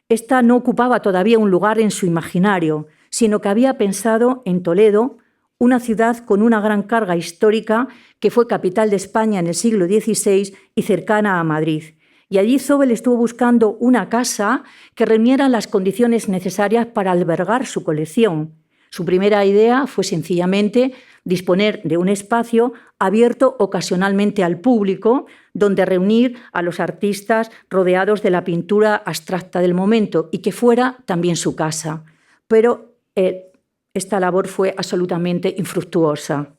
Esta no ocupaba todavía un lugar en su imaginario, sino que había pensado en Toledo, una ciudad con una gran carga histórica que fue capital de España en el siglo XVI y cercana a Madrid. Y allí Zóbel estuvo buscando una casa que reuniera las condiciones necesarias para albergar su colección. Su primera idea fue sencillamente disponer de un espacio abierto ocasionalmente al público, donde reunir a los artistas rodeados de la pintura abstracta del momento y que fuera también su casa. Pero esta labor fue absolutamente infructuosa.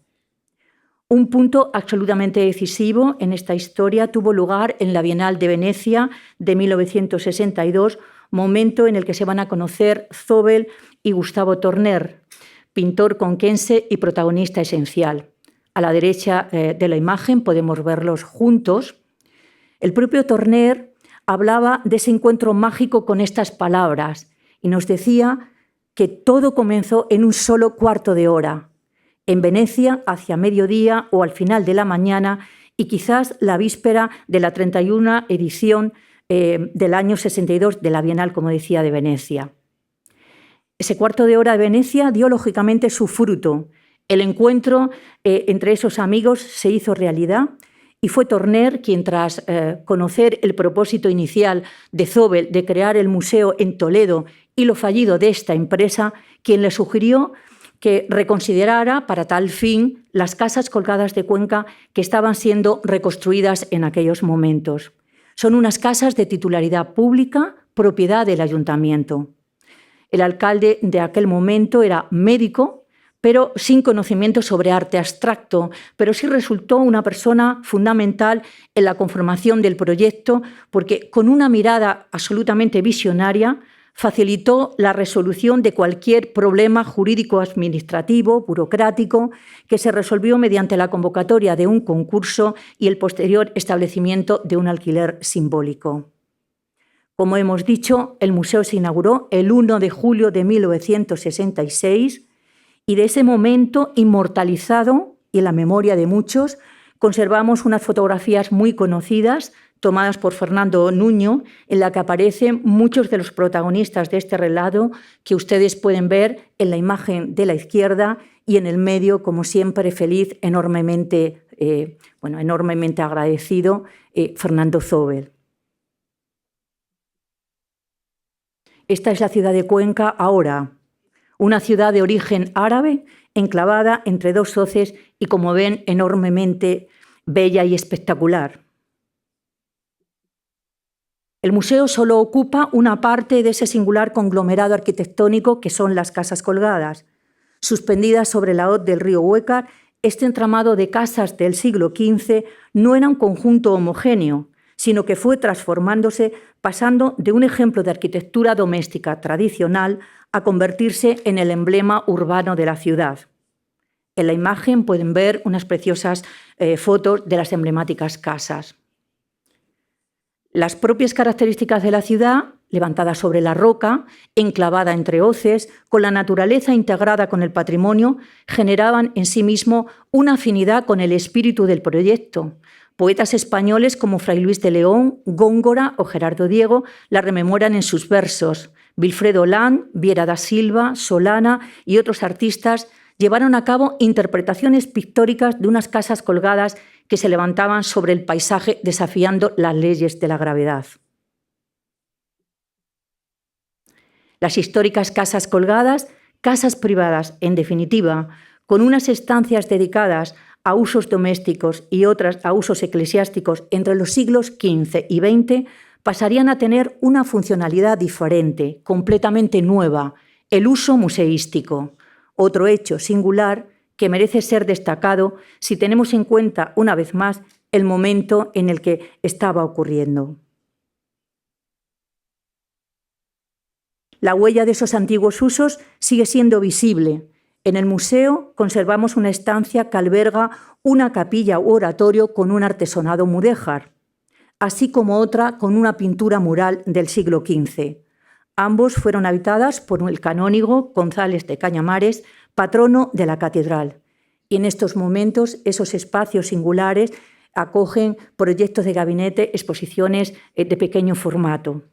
Un punto absolutamente decisivo en esta historia tuvo lugar en la Bienal de Venecia de 1962, momento en el que se van a conocer Zóbel y Gustavo Torner, pintor conquense y protagonista esencial. A la derecha de la imagen podemos verlos juntos. El propio Torner hablaba de ese encuentro mágico con estas palabras y nos decía que todo comenzó en un solo cuarto de hora, en Venecia hacia mediodía o al final de la mañana y quizás la víspera de la 31 edición del año 62 de la Bienal, como decía, de Venecia. Ese cuarto de hora de Venecia dio lógicamente su fruto. El encuentro entre esos amigos se hizo realidad y fue Torner quien, tras conocer el propósito inicial de Zóbel de crear el museo en Toledo y lo fallido de esta empresa, quien le sugirió que reconsiderara para tal fin las casas colgadas de Cuenca que estaban siendo reconstruidas en aquellos momentos. Son unas casas de titularidad pública, propiedad del ayuntamiento. El alcalde de aquel momento era médico, pero sin conocimiento sobre arte abstracto, pero sí resultó una persona fundamental en la conformación del proyecto, porque con una mirada absolutamente visionaria facilitó la resolución de cualquier problema jurídico-administrativo, burocrático, que se resolvió mediante la convocatoria de un concurso y el posterior establecimiento de un alquiler simbólico. Como hemos dicho, el museo se inauguró el 1 de julio de 1966 y de ese momento inmortalizado y en la memoria de muchos, conservamos unas fotografías muy conocidas tomadas por Fernando Nuño, en la que aparecen muchos de los protagonistas de este relato que ustedes pueden ver en la imagen de la izquierda y en el medio, como siempre, feliz, enormemente agradecido, Fernando Zóbel. Esta es la ciudad de Cuenca ahora, una ciudad de origen árabe enclavada entre dos hoces y, como ven, enormemente bella y espectacular. El museo solo ocupa una parte de ese singular conglomerado arquitectónico que son las casas colgadas. Suspendidas sobre la hoz del río Huécar, este entramado de casas del siglo XV no era un conjunto homogéneo, sino que fue transformándose, pasando de un ejemplo de arquitectura doméstica tradicional a convertirse en el emblema urbano de la ciudad. En la imagen pueden ver unas preciosas fotos de las emblemáticas casas. Las propias características de la ciudad, levantada sobre la roca, enclavada entre hoces, con la naturaleza integrada con el patrimonio, generaban en sí mismo una afinidad con el espíritu del proyecto. Poetas españoles como Fray Luis de León, Góngora o Gerardo Diego la rememoran en sus versos. Wilfredo Land, Viera da Silva, Solana y otros artistas llevaron a cabo interpretaciones pictóricas de unas casas colgadas que se levantaban sobre el paisaje desafiando las leyes de la gravedad. Las históricas casas colgadas, casas privadas, en definitiva, con unas estancias dedicadas a usos domésticos y otras a usos eclesiásticos entre los siglos XV y XX, pasarían a tener una funcionalidad diferente, completamente nueva, el uso museístico. Otro hecho singular que merece ser destacado si tenemos en cuenta, una vez más, el momento en el que estaba ocurriendo. La huella de esos antiguos usos sigue siendo visible. En el museo conservamos una estancia que alberga una capilla u oratorio con un artesonado mudéjar, así como otra con una pintura mural del siglo XV. Ambos fueron habitadas por el canónigo González de Cañamares, patrono de la catedral. Y en estos momentos esos espacios singulares acogen proyectos de gabinete, exposiciones de pequeño formato.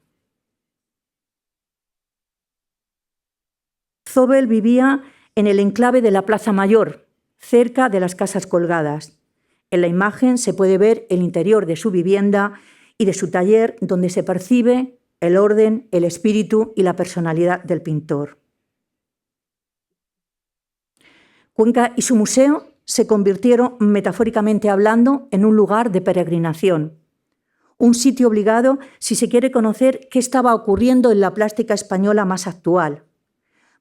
Zóbel vivía en el enclave de la Plaza Mayor, cerca de las casas colgadas. En la imagen se puede ver el interior de su vivienda y de su taller, donde se percibe el orden, el espíritu y la personalidad del pintor. Cuenca y su museo se convirtieron, metafóricamente hablando, en un lugar de peregrinación, un sitio obligado si se quiere conocer qué estaba ocurriendo en la plástica española más actual,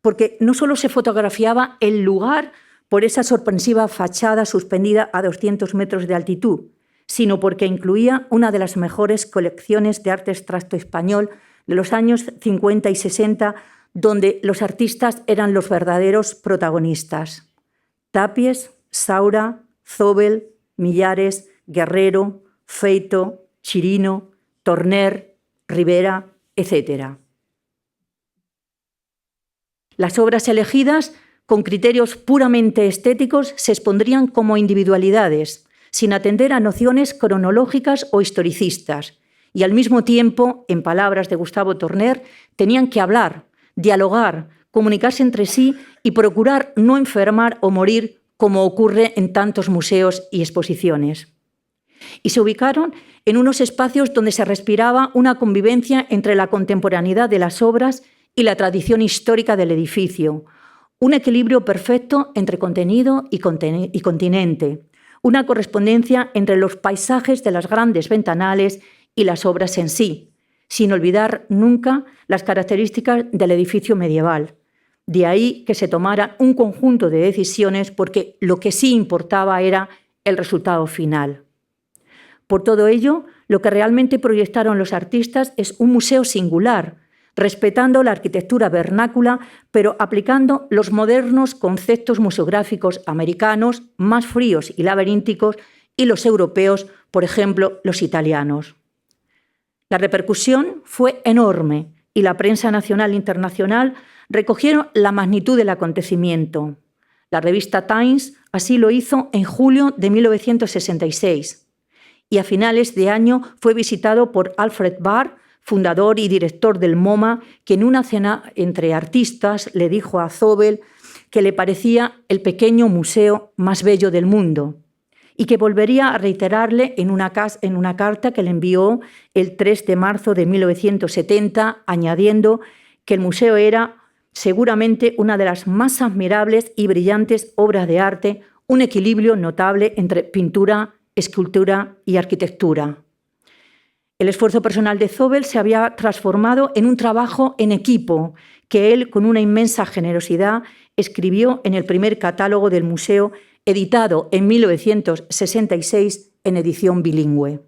porque no solo se fotografiaba el lugar por esa sorpresiva fachada suspendida a 200 metros de altitud, sino porque incluía una de las mejores colecciones de arte abstracto español de los años 50 y 60, donde los artistas eran los verdaderos protagonistas. Tapies, Saura, Zóbel, Millares, Guerrero, Feito, Chirino, Torner, Rivera, etc. Las obras elegidas, con criterios puramente estéticos, se expondrían como individualidades, sin atender a nociones cronológicas o historicistas, y al mismo tiempo, en palabras de Gustavo Torner, tenían que hablar, dialogar, comunicarse entre sí y procurar no enfermar o morir como ocurre en tantos museos y exposiciones. Y se ubicaron en unos espacios donde se respiraba una convivencia entre la contemporaneidad de las obras y la tradición histórica del edificio, un equilibrio perfecto entre contenido y continente, una correspondencia entre los paisajes de las grandes ventanales y las obras en sí, sin olvidar nunca las características del edificio medieval. De ahí que se tomara un conjunto de decisiones porque lo que sí importaba era el resultado final. Por todo ello, lo que realmente proyectaron los artistas es un museo singular, respetando la arquitectura vernácula, pero aplicando los modernos conceptos museográficos americanos más fríos y laberínticos y los europeos, por ejemplo, los italianos. La repercusión fue enorme y la prensa nacional e internacional recogieron la magnitud del acontecimiento. La revista Times así lo hizo en julio de 1966 y a finales de año fue visitado por Alfred Barr, fundador y director del MoMA, que en una cena entre artistas le dijo a Zóbel que le parecía el pequeño museo más bello del mundo y que volvería a reiterarle en una carta que le envió el 3 de marzo de 1970, añadiendo que el museo era seguramente una de las más admirables y brillantes obras de arte, un equilibrio notable entre pintura, escultura y arquitectura. El esfuerzo personal de Zóbel se había transformado en un trabajo en equipo que él, con una inmensa generosidad, escribió en el primer catálogo del museo, editado en 1966 en edición bilingüe.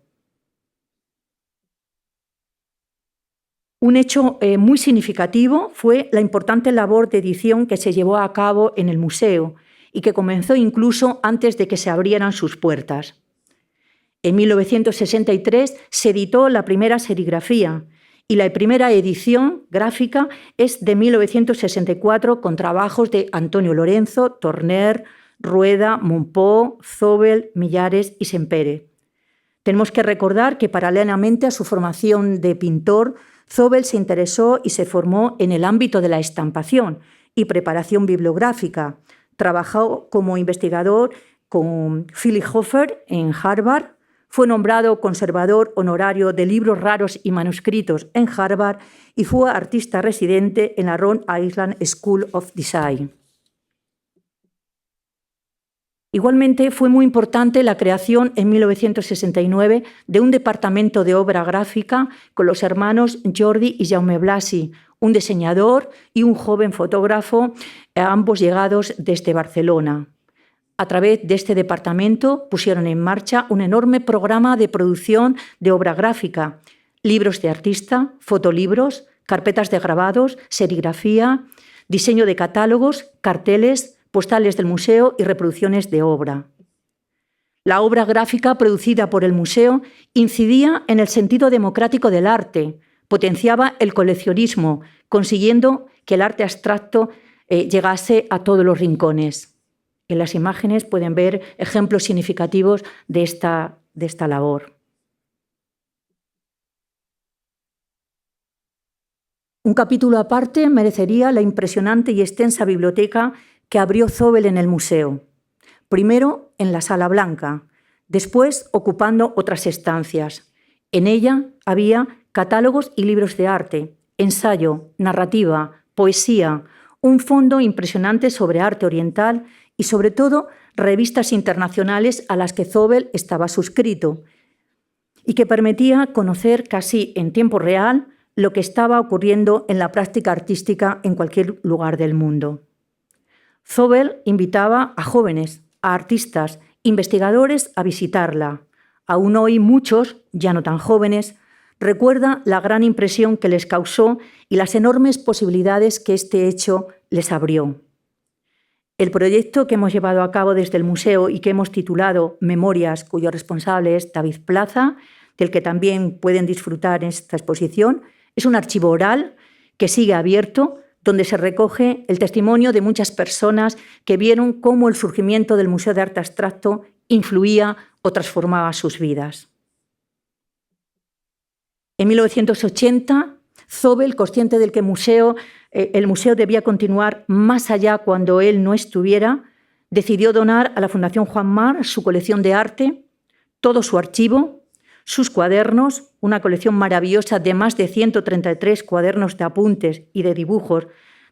Un hecho muy significativo fue la importante labor de edición que se llevó a cabo en el museo y que comenzó incluso antes de que se abrieran sus puertas. En 1963 se editó la primera serigrafía y la primera edición gráfica es de 1964 con trabajos de Antonio Lorenzo, Torner, Rueda, Monpó, Zóbel, Millares y Sempere. Tenemos que recordar que paralelamente a su formación de pintor, Zóbel se interesó y se formó en el ámbito de la estampación y preparación bibliográfica. Trabajó como investigador con Philip Hofer en Harvard. Fue nombrado conservador honorario de libros raros y manuscritos en Harvard y fue artista residente en la Rhode Island School of Design. Igualmente fue muy importante la creación en 1969 de un departamento de obra gráfica con los hermanos Jordi y Jaume Blasi, un diseñador y un joven fotógrafo, ambos llegados desde Barcelona. A través de este departamento pusieron en marcha un enorme programa de producción de obra gráfica, libros de artista, fotolibros, carpetas de grabados, serigrafía, diseño de catálogos, carteles, postales del museo y reproducciones de obra. La obra gráfica producida por el museo incidía en el sentido democrático del arte, potenciaba el coleccionismo, consiguiendo que el arte abstracto llegase a todos los rincones. En las imágenes pueden ver ejemplos significativos de esta labor. Un capítulo aparte merecería la impresionante y extensa biblioteca que abrió Zóbel en el museo. Primero en la Sala Blanca, después ocupando otras estancias. En ella había catálogos y libros de arte, ensayo, narrativa, poesía, un fondo impresionante sobre arte oriental y, sobre todo, revistas internacionales a las que Zóbel estaba suscrito y que permitía conocer casi en tiempo real lo que estaba ocurriendo en la práctica artística en cualquier lugar del mundo. Zóbel invitaba a jóvenes, a artistas, investigadores a visitarla. Aún hoy muchos, ya no tan jóvenes, recuerdan la gran impresión que les causó y las enormes posibilidades que este hecho les abrió. El proyecto que hemos llevado a cabo desde el museo y que hemos titulado Memorias, cuyo responsable es David Plaza, del que también pueden disfrutar en esta exposición, es un archivo oral que sigue abierto, donde se recoge el testimonio de muchas personas que vieron cómo el surgimiento del Museo de Arte Abstracto influía o transformaba sus vidas. En 1980, Zóbel, consciente del que el museo debía continuar más allá cuando él no estuviera, decidió donar a la Fundación Juan Mar su colección de arte, todo su archivo, sus cuadernos, una colección maravillosa de más de 133 cuadernos de apuntes y de dibujos,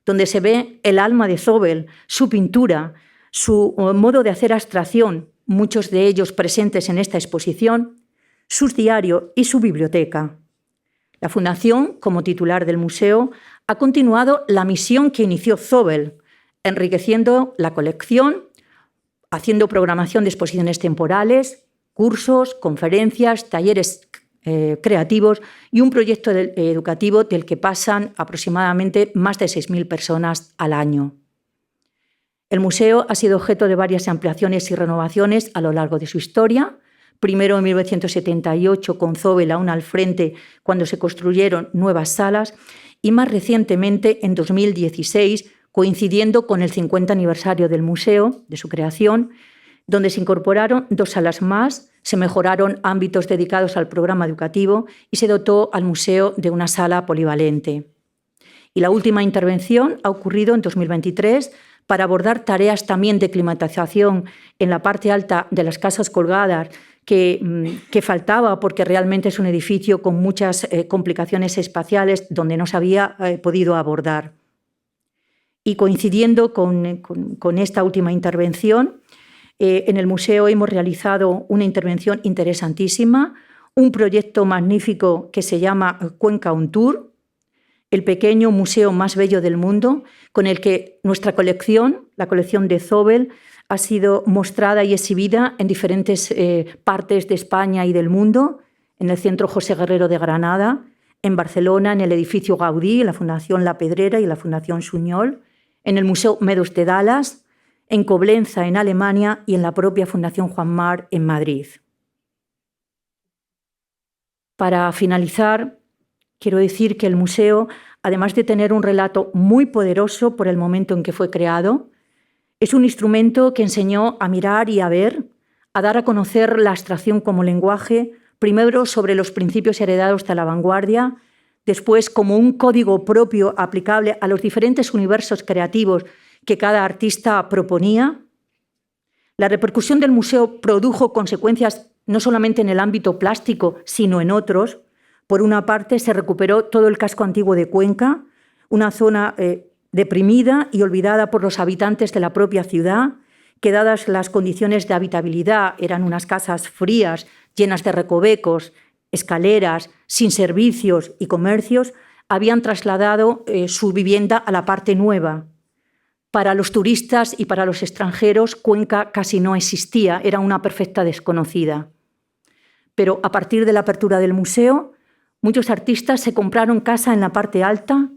donde se ve el alma de Zóbel, su pintura, su modo de hacer abstracción, muchos de ellos presentes en esta exposición, sus diarios y su biblioteca. La Fundación, como titular del museo, ha continuado la misión que inició Zóbel, enriqueciendo la colección, haciendo programación de exposiciones temporales, cursos, conferencias, talleres creativos y un proyecto educativo del que pasan aproximadamente más de 6.000 personas al año. El museo ha sido objeto de varias ampliaciones y renovaciones a lo largo de su historia. Primero en 1978 con Zóbel aún al frente cuando se construyeron nuevas salas y más recientemente en 2016 coincidiendo con el 50 aniversario del museo, de su creación, donde se incorporaron 2 salas más, se mejoraron ámbitos dedicados al programa educativo y se dotó al museo de una sala polivalente. Y la última intervención ha ocurrido en 2023 para abordar tareas también de climatización en la parte alta de las casas colgadas que faltaba porque realmente es un edificio con muchas complicaciones espaciales donde no se había podido abordar. Y coincidiendo con esta última intervención, en el museo hemos realizado una intervención interesantísima, un proyecto magnífico que se llama Cuenca on Tour, el pequeño museo más bello del mundo, con el que nuestra colección, la colección de Zóbel, ha sido mostrada y exhibida en diferentes partes de España y del mundo, en el Centro José Guerrero de Granada, en Barcelona, en el edificio Gaudí, en la Fundación La Pedrera y la Fundación Suñol, en el Museo Meadows de Dallas, en Coblenza, en Alemania, y en la propia Fundación Juan Mar, en Madrid. Para finalizar, quiero decir que el museo, además de tener un relato muy poderoso por el momento en que fue creado, es un instrumento que enseñó a mirar y a ver, a dar a conocer la abstracción como lenguaje, primero sobre los principios heredados de la vanguardia, después como un código propio aplicable a los diferentes universos creativos que cada artista proponía. La repercusión del museo produjo consecuencias no solamente en el ámbito plástico, sino en otros. Por una parte, se recuperó todo el casco antiguo de Cuenca, una zona deprimida y olvidada por los habitantes de la propia ciudad, que dadas las condiciones de habitabilidad eran unas casas frías, llenas de recovecos, escaleras, sin servicios y comercios, habían trasladado su vivienda a la parte nueva. Para los turistas y para los extranjeros, Cuenca casi no existía, era una perfecta desconocida. Pero a partir de la apertura del museo, muchos artistas se compraron casa en la parte alta,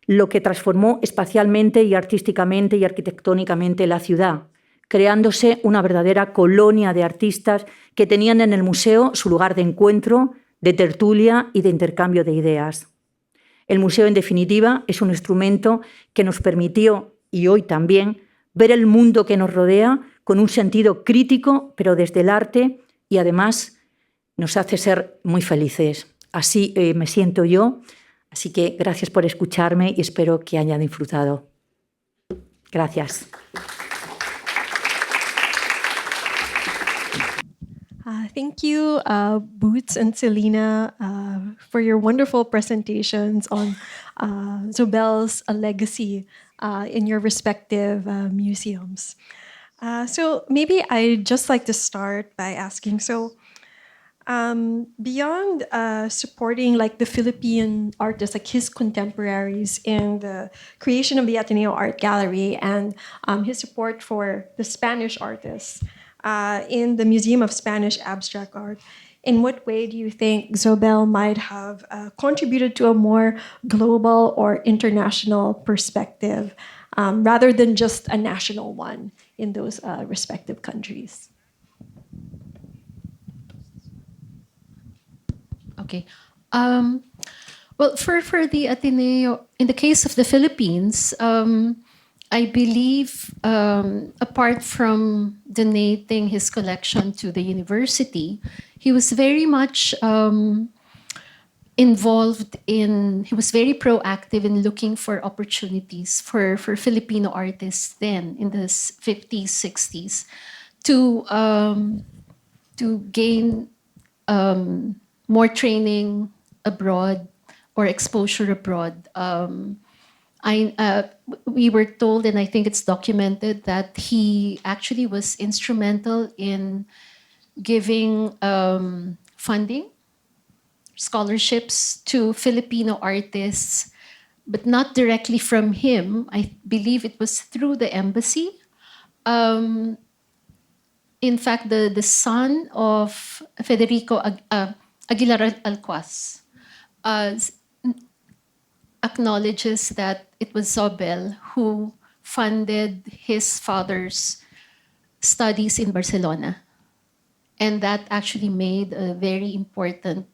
lo que transformó espacialmente y artísticamente y arquitectónicamente la ciudad, creándose una verdadera colonia de artistas que tenían en el museo su lugar de encuentro, de tertulia y de intercambio de ideas. El museo, en definitiva, es un instrumento que nos permitió, y hoy también, ver el mundo que nos rodea con un sentido crítico, pero desde el arte, y además nos hace ser muy felices. Así me siento yo, así que gracias por escucharme y espero que hayan disfrutado. Gracias. Thank you, Boots and Celina, for your wonderful presentations on Zóbel's legacy in your respective museums. So maybe I'd just like to start by asking, Beyond supporting like the Philippine artists, like his contemporaries in the creation of the Ateneo Art Gallery, and his support for the Spanish artists in the Museum of Spanish Abstract Art, in what way do you think Zóbel might have contributed to a more global or international perspective rather than just a national one in those respective countries? Okay. Well, for the Ateneo, in the case of the Philippines, I believe apart from donating his collection to the university, he was very much involved in, he was very proactive in looking for opportunities for Filipino artists then in the 50s, 60s to gain more training abroad or exposure abroad. We were told, and I think it's documented, that he actually was instrumental in giving funding, scholarships to Filipino artists, but not directly from him. I believe it was through the embassy. In fact, the son of Federico Aguilar Alquaz acknowledges that it was Zóbel who funded his father's studies in Barcelona. And that actually made a very important,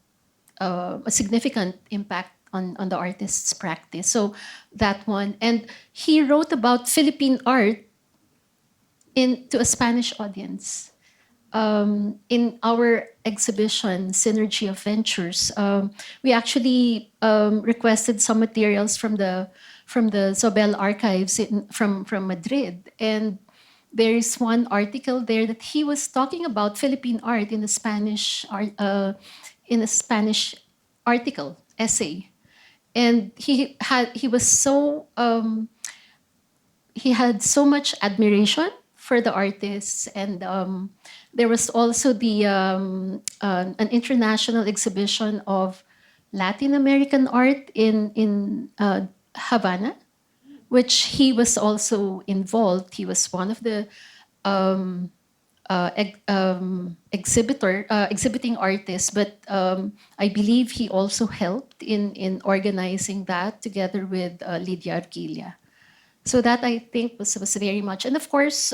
a significant impact on the artist's practice. So that one. And he wrote about Philippine art to a Spanish audience. In our exhibition, Synergy of Ventures, we actually requested some materials from the Zóbel archives from Madrid. And there is one article there that he was talking about Philippine art in a Spanish article, essay. And he had so much admiration for the artists, and there was also an international exhibition of Latin American art in Havana, which he was also involved. He was one of the exhibiting artists, but I believe he also helped in organizing that together with Lydia Arquilla. So that, I think, was very much. And of course,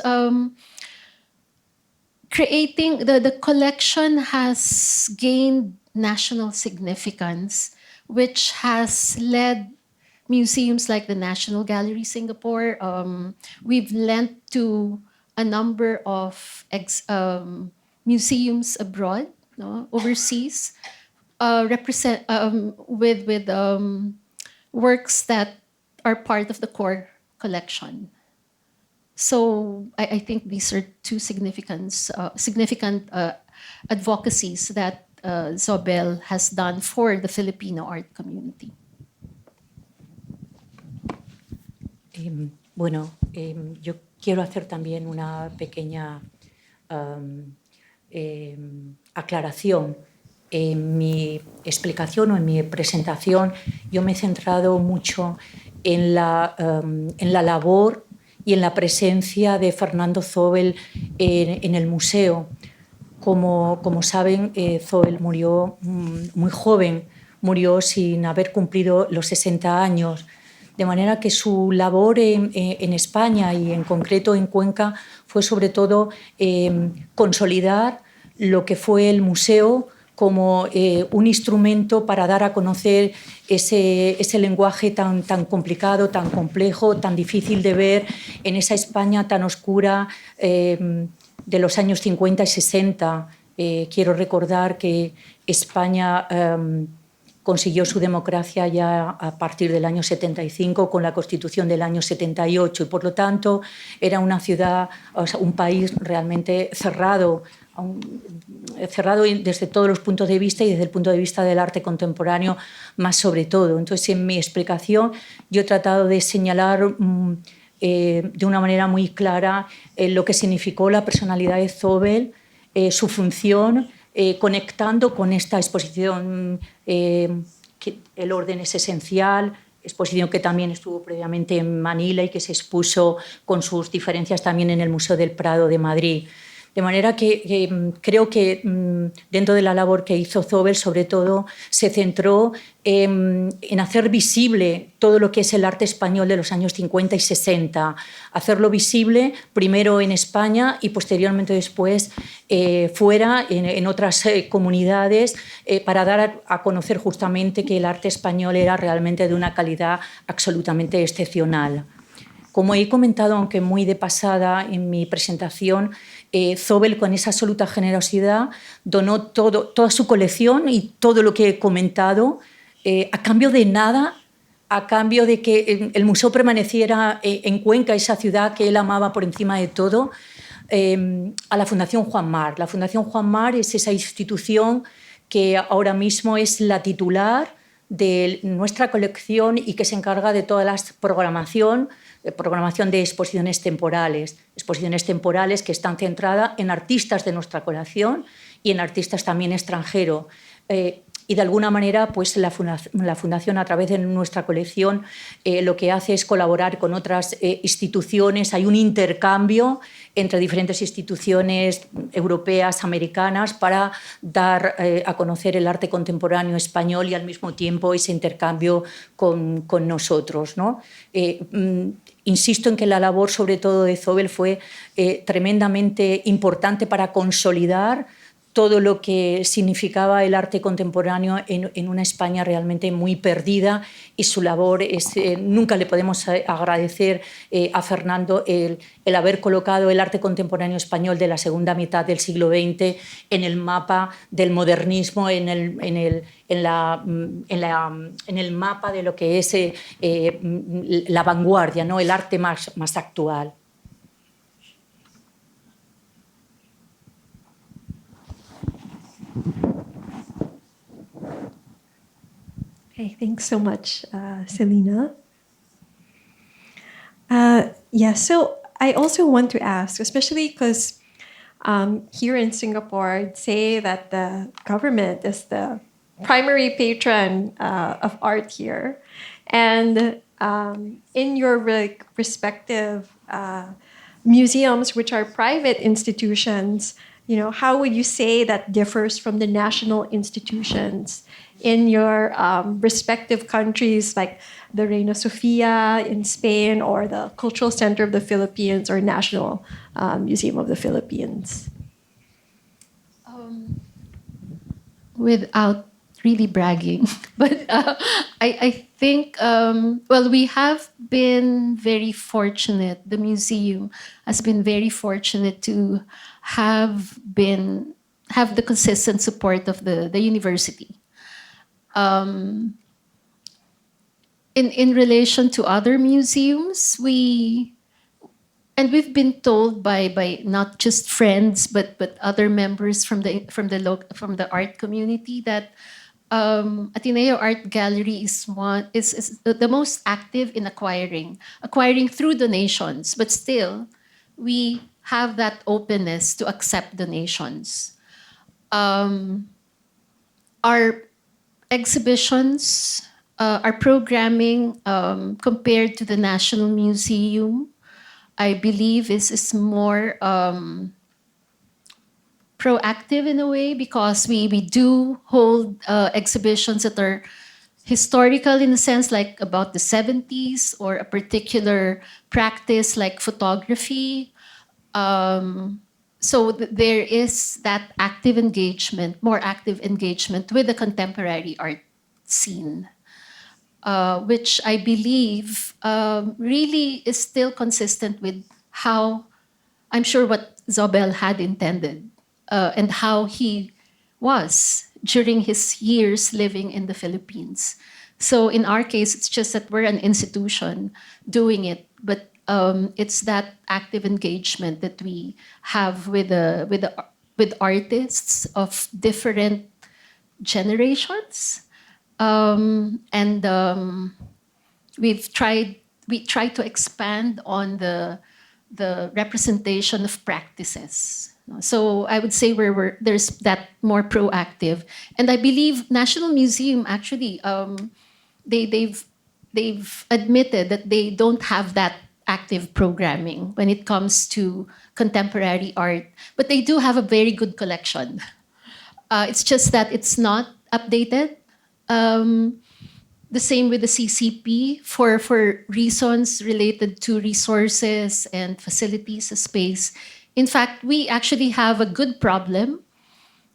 creating the collection has gained national significance, which has led museums like the National Gallery Singapore. We've lent to a number of museums abroad, overseas, with works that are part of the core collection. So I think these are two significant advocacies that Zóbel has done for the Filipino art community. Yo quiero hacer también una pequeña aclaración. En mi explicación o en mi presentación yo me he centrado mucho en la labor y en la presencia de Fernando Zóbel en el museo. Como saben, Zóbel murió muy joven, murió sin haber cumplido los 60 años, de manera que su labor en España y en concreto en Cuenca fue sobre todo consolidar lo que fue el museo como un instrumento para dar a conocer ese lenguaje tan complicado, tan complejo, tan difícil de ver en esa España tan oscura de los años 50 y 60. Quiero recordar que España consiguió su democracia ya a partir del año 75 con la Constitución del año 78 y por lo tanto era una ciudad, o sea, un país realmente cerrado desde todos los puntos de vista y desde el punto de vista del arte contemporáneo más sobre todo. Entonces, en mi explicación yo he tratado de señalar de una manera muy clara lo que significó la personalidad de Zóbel, su función conectando con esta exposición, que el orden es esencial, exposición que también estuvo previamente en Manila y que se expuso con sus diferencias también en el Museo del Prado de Madrid. De manera que creo que dentro de la labor que hizo Zóbel, sobre todo, se centró en hacer visible todo lo que es el arte español de los años 50 y 60, hacerlo visible primero en España y posteriormente después fuera, en otras comunidades, para dar a conocer justamente que el arte español era realmente de una calidad absolutamente excepcional. Como he comentado, aunque muy de pasada en mi presentación, Zóbel, con esa absoluta generosidad, donó toda su colección y todo lo que he comentado, a cambio de nada, a cambio de que el museo permaneciera en Cuenca, esa ciudad que él amaba por encima de todo, a la Fundación Juan Mar. La Fundación Juan Mar es esa institución que ahora mismo es la titular de nuestra colección y que se encarga de toda la programación de exposiciones temporales que están centradas en artistas de nuestra colección y en artistas también extranjeros. Y de alguna manera, pues la Fundación, a través de nuestra colección, lo que hace es colaborar con otras instituciones. Hay un intercambio entre diferentes instituciones europeas, americanas, para dar a conocer el arte contemporáneo español y al mismo tiempo ese intercambio con nosotros, ¿no? Insisto en que la labor, sobre todo de Zóbel, fue tremendamente importante para consolidar todo lo que significaba el arte contemporáneo en una España realmente muy perdida, y su labor es, nunca le podemos agradecer a Fernando el haber colocado el arte contemporáneo español de la segunda mitad del siglo XX en el mapa del modernismo, en el mapa de lo que es la vanguardia, ¿no? El arte más actual. Okay, thanks so much, Celina. So I also want to ask, especially because here in Singapore, I'd say that the government is the primary patron of art here. And in your respective museums, which are private institutions, how would you say that differs from the national institutions in your respective countries, like the Reina Sofia in Spain or the Cultural Center of the Philippines or National Museum of the Philippines? Without really bragging, but I think, we have been very fortunate. The museum has been very fortunate to have the consistent support of the university. In relation to other museums, we've been told by not just friends but other members from the art community that Ateneo Art Gallery is the most active in acquiring through donations, but still we have that openness to accept donations. Our exhibitions, our programming, compared to the National Museum, I believe is more proactive in a way, because we do hold exhibitions that are historical in a sense, like about the 70s, or a particular practice like photography. So there is that more active engagement with the contemporary art scene, which I believe really is still consistent with how, I'm sure, what Zóbel had intended, and how he was during his years living in the Philippines. So in our case, it's just that we're an institution doing it, but it's that active engagement that we have with artists of different generations, and we try to expand on the representation of practices No? So I would say there's that more proactive, and I believe National Museum actually they've admitted that they don't have that active programming when it comes to contemporary art, but they do have a very good collection. It's just that it's not updated. The same with the CCP for reasons related to resources and facilities, space. In fact, we actually have a good problem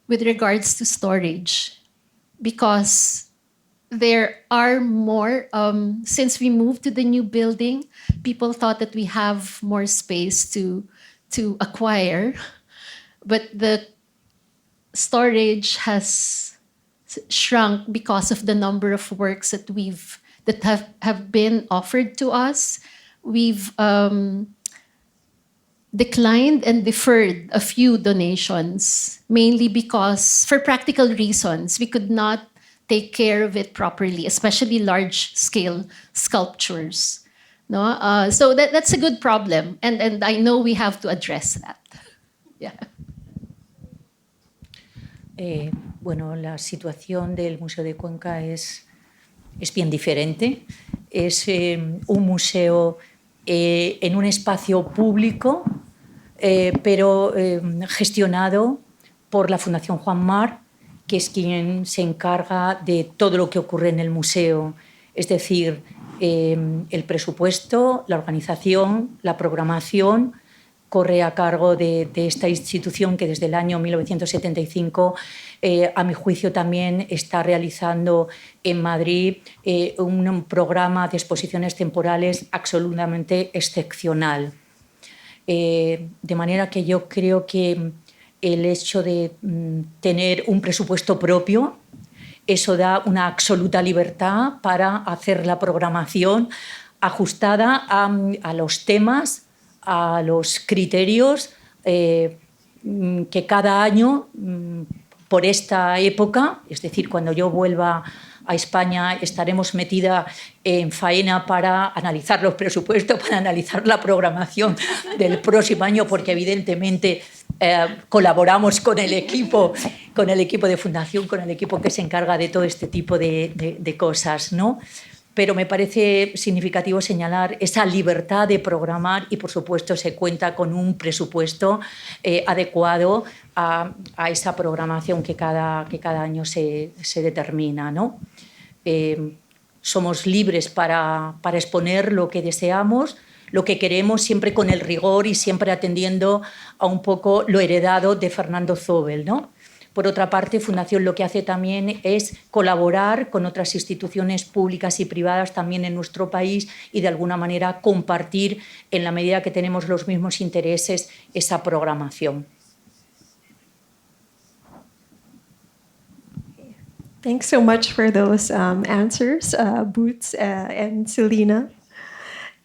with regards to storage because there are more, since we moved to the new building, people thought that we have more space to acquire, but the storage has shrunk because of the number of works that have been offered to us. We've declined and deferred a few donations, mainly because, for practical reasons, we could not take care of it properly, especially large-scale sculptures. No, so that's a good problem, and I know we have to address that. Yeah. Bueno, la situación del Museo de Cuenca es bien diferente. Es un museo en un espacio público, pero gestionado por la Fundación Juan Mar, que es quien se encarga de todo lo que ocurre en el museo. Es decir, el presupuesto, la organización, la programación, corre a cargo de esta institución que desde el año 1975, a mi juicio, también está realizando en Madrid un programa de exposiciones temporales absolutamente excepcional. De manera que yo creo que el hecho de tener un presupuesto propio, eso da una absoluta libertad para hacer la programación ajustada a los temas, a los criterios que cada año, por esta época, es decir, cuando yo vuelva a España, estaremos metida en faena para analizar los presupuestos, para analizar la programación del próximo año, porque evidentemente colaboramos con el equipo de fundación, con el equipo que se encarga de todo este tipo de cosas, ¿no? Pero me parece significativo señalar esa libertad de programar y, por supuesto, se cuenta con un presupuesto adecuado a esa programación que cada año se determina, ¿no? Somos libres para exponer lo que deseamos, lo que queremos, siempre con el rigor y siempre atendiendo a un poco lo heredado de Fernando Zóbel, ¿no? Por otra parte, Fundación lo que hace también es colaborar con otras instituciones públicas y privadas también en nuestro país y de alguna manera compartir, en la medida que tenemos los mismos intereses, esa programación. Thanks so much for those answers, Boots and Celina.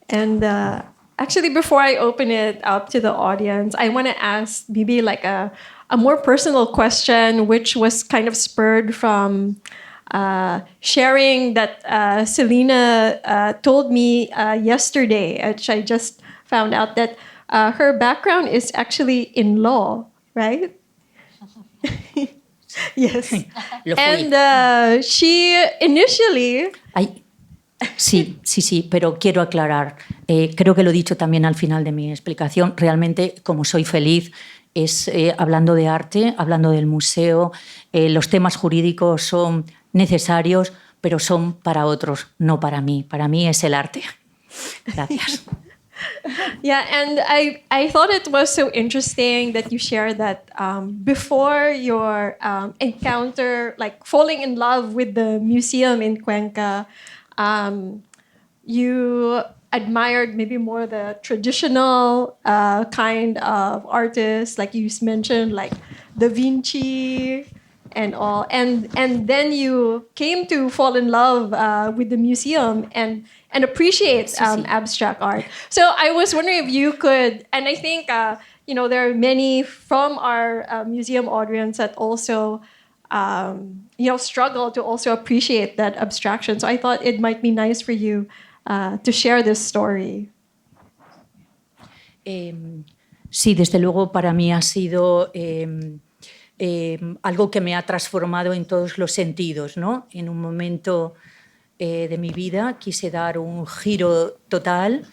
And actually, before I open it up to the audience, I want to ask maybe like a more personal question, which was kind of spurred from sharing that Celina told me yesterday, which I just found out that her background is actually in law, right? Yes. And she initially... Sí, pero quiero aclarar. Creo que lo he dicho también al final de mi explicación. Realmente, como soy feliz, es hablando de arte, hablando del museo. Los temas jurídicos son necesarios, pero son para otros, no para mí. Para mí es el arte. Gracias. Yeah, and I thought it was so interesting that you shared that before your encounter, like falling in love with the museum in Cuenca, you admired maybe more the traditional kind of artists, like you mentioned, like Da Vinci and all. And then you came to fall in love with the museum and appreciate abstract art. So I was wondering if you could, and I think there are many from our museum audience that also struggle to also appreciate that abstraction. So I thought it might be nice for you to share this story. Sí, desde luego para mí ha sido algo que me ha transformado en todos los sentidos, ¿no? En un momento de mi vida quise dar un giro total,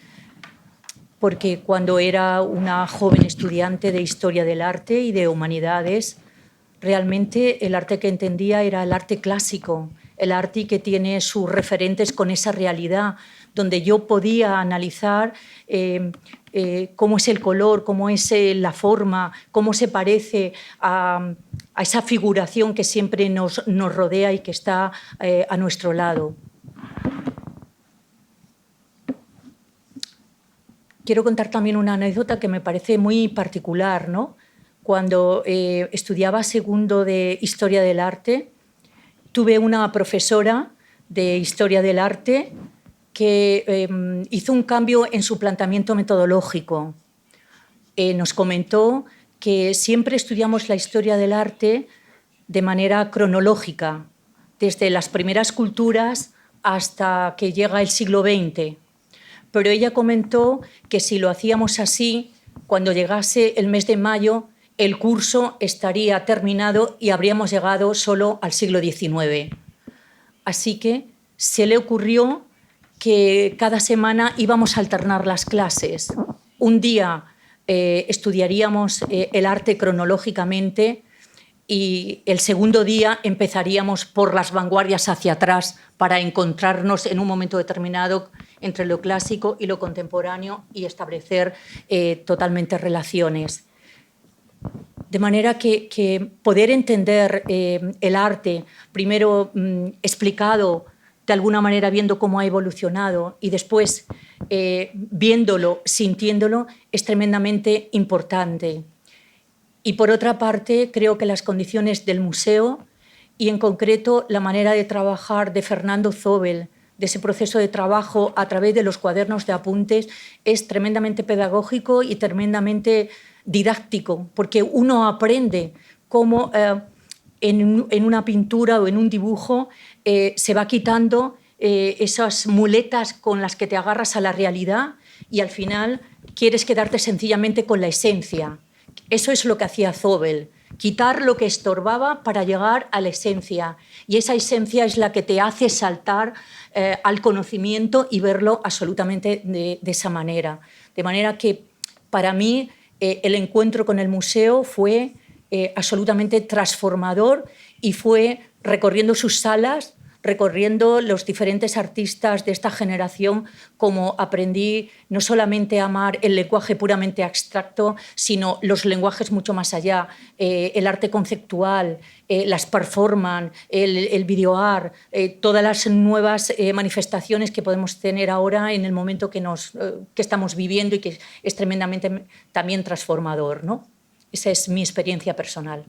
porque cuando era una joven estudiante de Historia del Arte y de Humanidades, realmente el arte que entendía era el arte clásico, el arte que tiene sus referentes con esa realidad, donde yo podía analizar cómo es el color, cómo es la forma, cómo se parece a esa figuración que siempre nos rodea y que está a nuestro lado. Quiero contar también una anécdota que me parece muy particular, ¿no? Cuando estudiaba segundo de Historia del Arte, tuve una profesora de Historia del Arte que hizo un cambio en su planteamiento metodológico. Nos comentó que siempre estudiamos la historia del arte de manera cronológica, desde las primeras culturas hasta que llega el siglo XX. Pero ella comentó que si lo hacíamos así, cuando llegase el mes de mayo, el curso estaría terminado y habríamos llegado solo al siglo XIX. Así que se le ocurrió que cada semana íbamos a alternar las clases. Un día estudiaríamos el arte cronológicamente y el segundo día empezaríamos por las vanguardias hacia atrás para encontrarnos en un momento determinado entre lo clásico y lo contemporáneo y establecer totalmente relaciones. De manera que poder entender el arte, primero explicado de alguna manera, viendo cómo ha evolucionado y después viéndolo, sintiéndolo, es tremendamente importante. Y por otra parte, creo que las condiciones del museo y en concreto la manera de trabajar de Fernando Zóbel, de ese proceso de trabajo a través de los cuadernos de apuntes, es tremendamente pedagógico y tremendamente didáctico, porque uno aprende cómo en una pintura o en un dibujo se va quitando esas muletas con las que te agarras a la realidad y al final quieres quedarte sencillamente con la esencia. Eso es lo que hacía Zóbel, quitar lo que estorbaba para llegar a la esencia. Y esa esencia es la que te hace saltar al conocimiento y verlo absolutamente de esa manera. De manera que para mí el encuentro con el museo fue absolutamente transformador y fue recorriendo sus salas, recorriendo los diferentes artistas de esta generación, como aprendí no solamente a amar el lenguaje puramente abstracto, sino los lenguajes mucho más allá, el arte conceptual, las performances, el videoart, todas las nuevas manifestaciones que podemos tener ahora en el momento que estamos viviendo y que es tremendamente también transformador, ¿no? Esa es mi experiencia personal.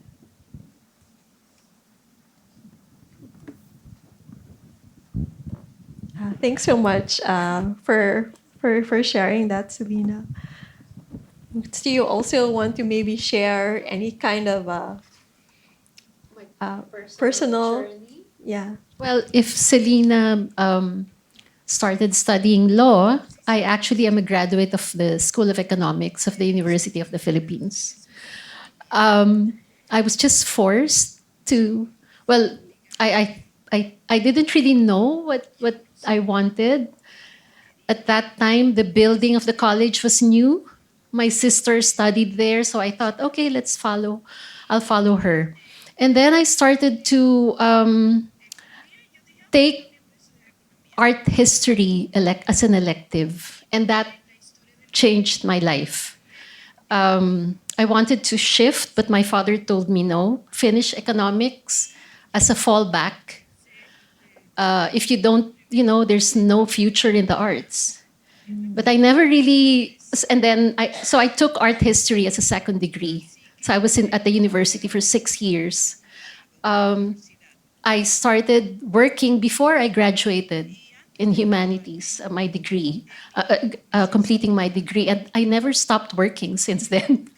Thanks so much for sharing that, Celina. Do you also want to maybe share any kind of personal journey? Yeah. Well, if Celina started studying law, I actually am a graduate of the School of Economics of the University of the Philippines. I was just forced to, well, I didn't really know what I wanted. At that time, the building of the college was new. My sister studied there, so I thought, okay, I'll follow her. And then I started to take art history as an elective, and that changed my life. I wanted to shift, but my father told me no, finish economics as a fallback. If you don't, there's no future in the arts. But I never really, and then I took art history as a second degree. So I was at the university for 6 years. I started working before I graduated in humanities, my degree, completing my degree. And I never stopped working since then.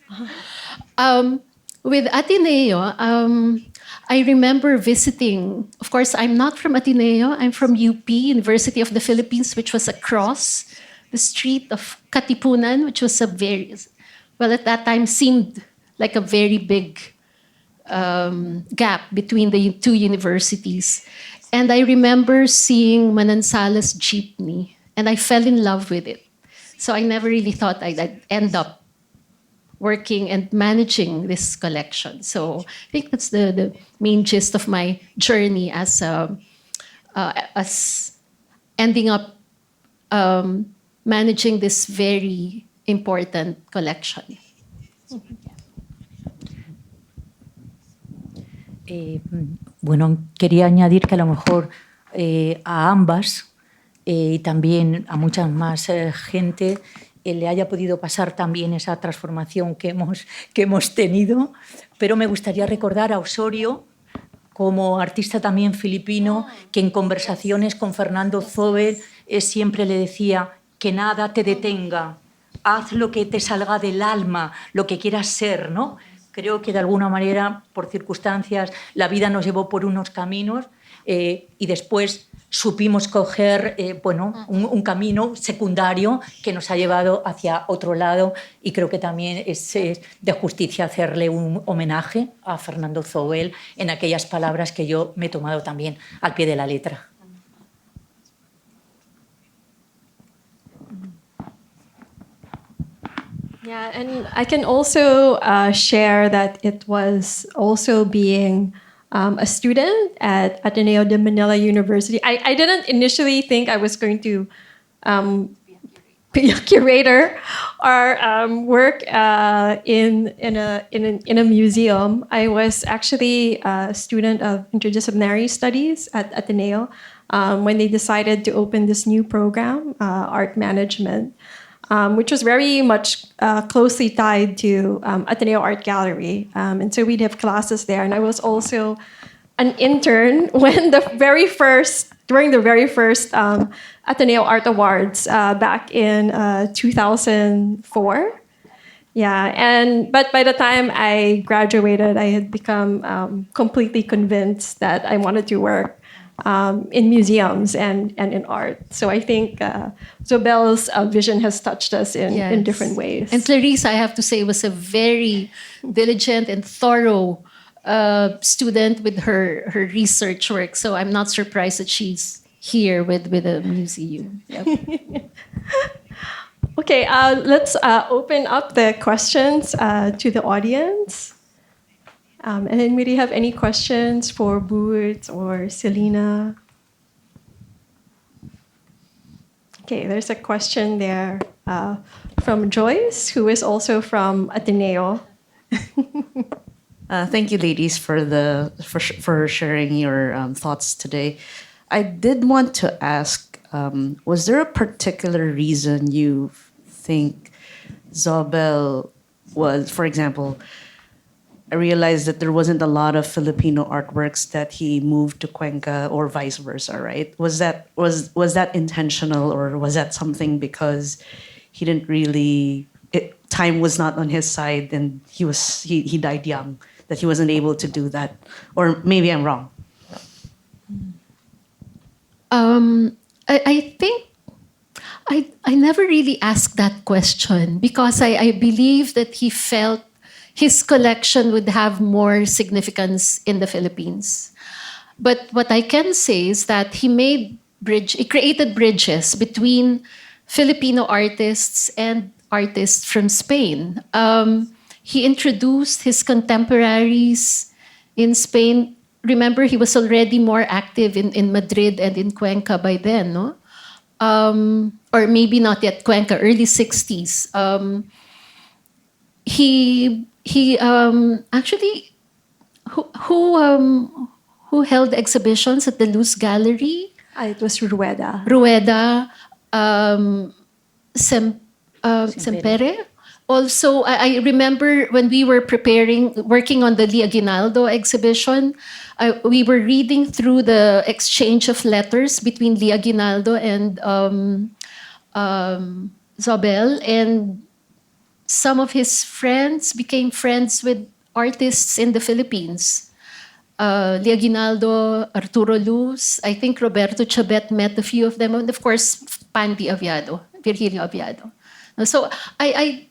With Ateneo, I remember visiting, of course, I'm not from Ateneo, I'm from UP, University of the Philippines, which was across the street of Katipunan, which was a very well, at that time seemed like a very big gap between the two universities. And I remember seeing Manansala's jeepney, and I fell in love with it. So I never really thought I'd end up working and managing this collection. So I think that's the main gist of my journey as ending up managing this very important collection. Bueno, quería añadir que a lo mejor a ambas y también a mucha más gente le haya podido pasar también esa transformación que hemos tenido, pero me gustaría recordar a Osorio como artista también filipino, que en conversaciones con Fernando Zóbel siempre le decía que nada te detenga, haz lo que te salga del alma, lo que quieras ser, ¿no? Creo que de alguna manera, por circunstancias, la vida nos llevó por unos caminos y después supimos coger un camino secundario que nos ha llevado hacia otro lado, y creo que también es de justicia hacerle un homenaje a Fernando Zóbel en aquellas palabras que yo me he tomado también al pie de la letra. Yeah, and I can also share that it was also being a student at Ateneo de Manila University. I didn't initially think I was going to be a curator or work in a museum. I was actually a student of interdisciplinary studies at Ateneo when they decided to open this new program, art management. Which was very much closely tied to Ateneo Art Gallery. And so we'd have classes there. And I was also an intern when during the very first Ateneo Art Awards back in 2004. Yeah, but by the time I graduated, I had become completely convinced that I wanted to work in museums and in art. So I think Zóbel's vision has touched us in different ways. And Clarissa, I have to say, was a very diligent and thorough student with her research work. So I'm not surprised that she's here with a museum. Yep. Okay, let's open up the questions to the audience. And then, do you have any questions for Boots or Celina? Okay, there's a question there from Joyce, who is also from Ateneo. Thank you, ladies, for sharing your thoughts today. I did want to ask, was there a particular reason you think Zóbel was, for example, I realized that there wasn't a lot of Filipino artworks that he moved to Cuenca or vice versa, right? Was that intentional, or was that something because he didn't really, time was not on his side and he died young, that he wasn't able to do that? Or maybe I'm wrong. I think I never really asked that question because I believe that he felt his collection would have more significance in the Philippines. But what I can say is that he created bridges between Filipino artists and artists from Spain. He introduced his contemporaries in Spain. Remember, he was already more active in Madrid and in Cuenca by then, no? Or maybe not yet Cuenca, early 60s. He actually who held exhibitions at the Luz Gallery? It was Rueda. Rueda, Sempere. Also, I remember when we were working on the Lee Aguinaldo exhibition, we were reading through the exchange of letters between Lee Aguinaldo and Zóbel, and some of his friends became friends with artists in the Philippines. Lee Aguinaldo, Arturo Luz, I think Roberto Chabet met a few of them, and of course, Virgilio Aviado. So I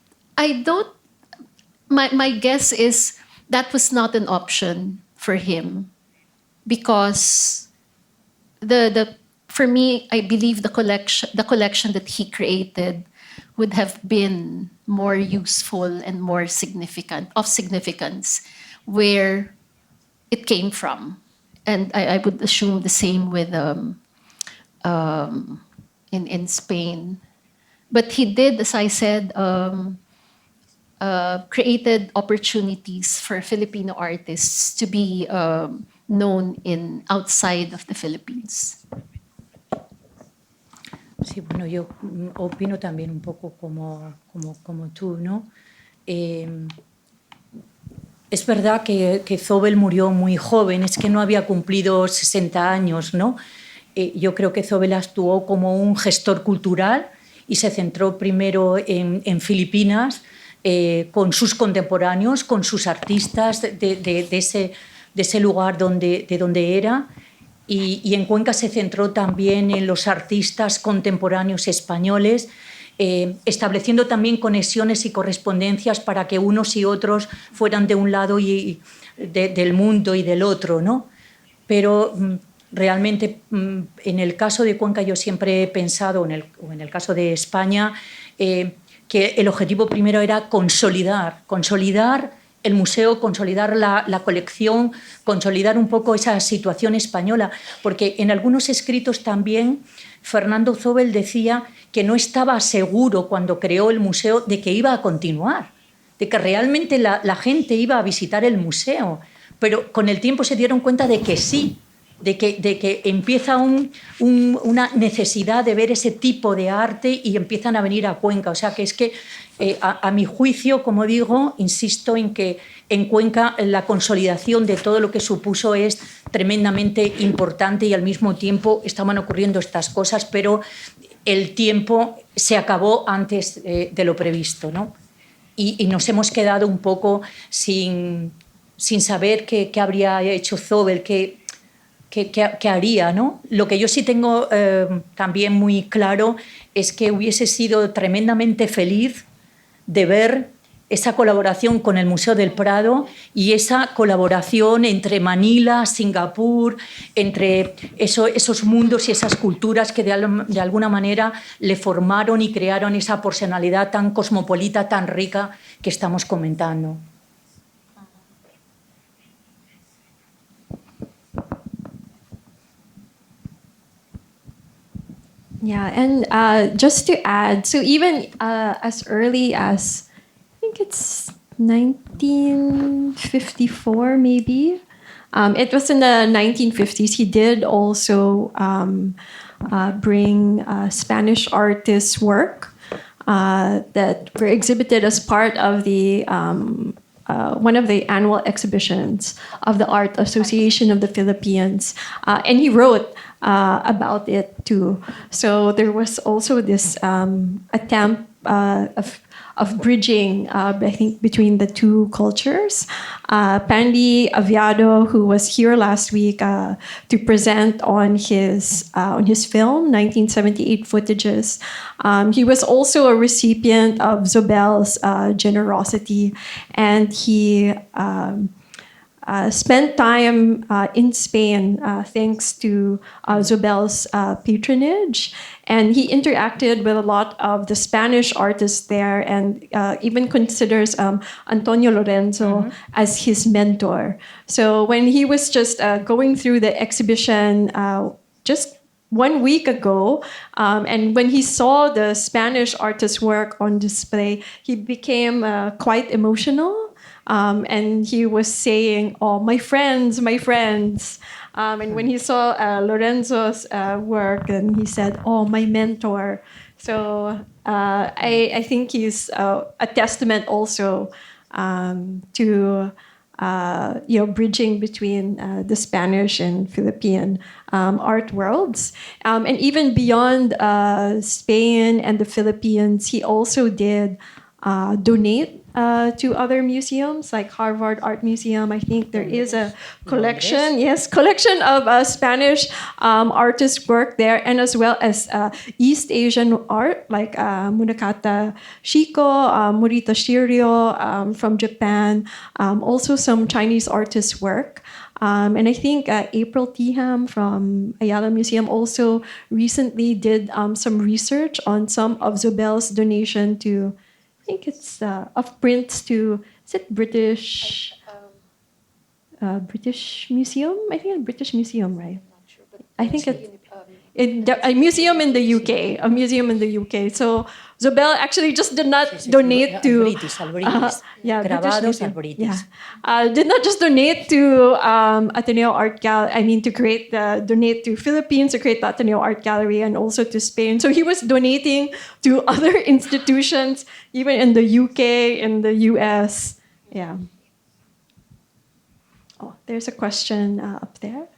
my guess is that was not an option for him, because for me, I believe the collection that he created would have been more useful and more significance where it came from. And I would assume the same with in Spain. But he did, as I said, created opportunities for Filipino artists to be known outside of the Philippines. Sí, bueno, yo opino también un poco como tú, ¿no? Es verdad que Zóbel murió muy joven, es que no había cumplido 60 años, ¿no? Yo creo que Zóbel actuó como un gestor cultural y se centró primero en Filipinas, con sus contemporáneos, con sus artistas de ese lugar de donde era. Y en Cuenca se centró también en los artistas contemporáneos españoles, estableciendo también conexiones y correspondencias para que unos y otros fueran de un lado del mundo y del otro, ¿no? Pero realmente en el caso de Cuenca yo siempre he pensado, o en el caso de España, que el objetivo primero era consolidar el museo, consolidar la colección, consolidar un poco esa situación española, porque en algunos escritos también Fernando Zóbel decía que no estaba seguro cuando creó el museo de que iba a continuar, de que realmente la gente iba a visitar el museo, pero con el tiempo se dieron cuenta de que sí, de que empieza una necesidad de ver ese tipo de arte y empiezan a venir a Cuenca. O sea que es que, a mi juicio, como digo, insisto en que en Cuenca la consolidación de todo lo que supuso es tremendamente importante y al mismo tiempo estaban ocurriendo estas cosas, pero el tiempo se acabó antes de lo previsto, ¿no? Y nos hemos quedado un poco sin saber qué habría hecho Zóbel, qué haría, ¿no? Lo que yo sí tengo también muy claro es que hubiese sido tremendamente feliz de ver esa colaboración con el Museo del Prado y esa colaboración entre Manila, Singapur, entre esos mundos y esas culturas que de alguna manera le formaron y crearon esa personalidad tan cosmopolita, tan rica que estamos comentando. Yeah, and just to add, so even as early as, I think it's 1954 maybe, it was in the 1950s, he did also bring Spanish artists' work that were exhibited as part of the one of the annual exhibitions of the Art Association of the Philippines. And he wrote about it too. So there was also this attempt of bridging, I think, between the two cultures. Pandy Aviado, who was here last week to present on his film, 1978 Footages, he was also a recipient of Zóbel's generosity, and he spent time in Spain thanks to Zóbel's patronage. And he interacted with a lot of the Spanish artists there and even considers Antonio Lorenzo as his mentor. So when he was just going through the exhibition just 1 week ago, and when he saw the Spanish artist's work on display, he became quite emotional. And he was saying, "Oh, my friends, my friends." And when he saw Lorenzo's work, and he said, "Oh, my mentor." So I think he's a testament also to bridging between the Spanish and Philippine art worlds. And even beyond Spain and the Philippines, he also did donate to other museums like Harvard Art Museum. I think there is a collection of Spanish artist work there, and as well as East Asian art like Munakata Shiko, Morita Shirio from Japan, also some Chinese artist work. And I think April Tiham from Ayala Museum also recently did some research on some of Zóbel's donation to, I think it's of prints to, is it British Museum? I think it's British Museum, right? I think it's a museum in the UK, a museum in the UK. So Zóbel actually just did not donate to British. Grabados Museum. al British. Did not just donate to Ateneo Art Gallery. I mean, to create donate to Philippines to create the Ateneo Art Gallery, and also to Spain. So he was donating to other institutions, even in the UK, in the US. Yeah. Oh, there's a question up there.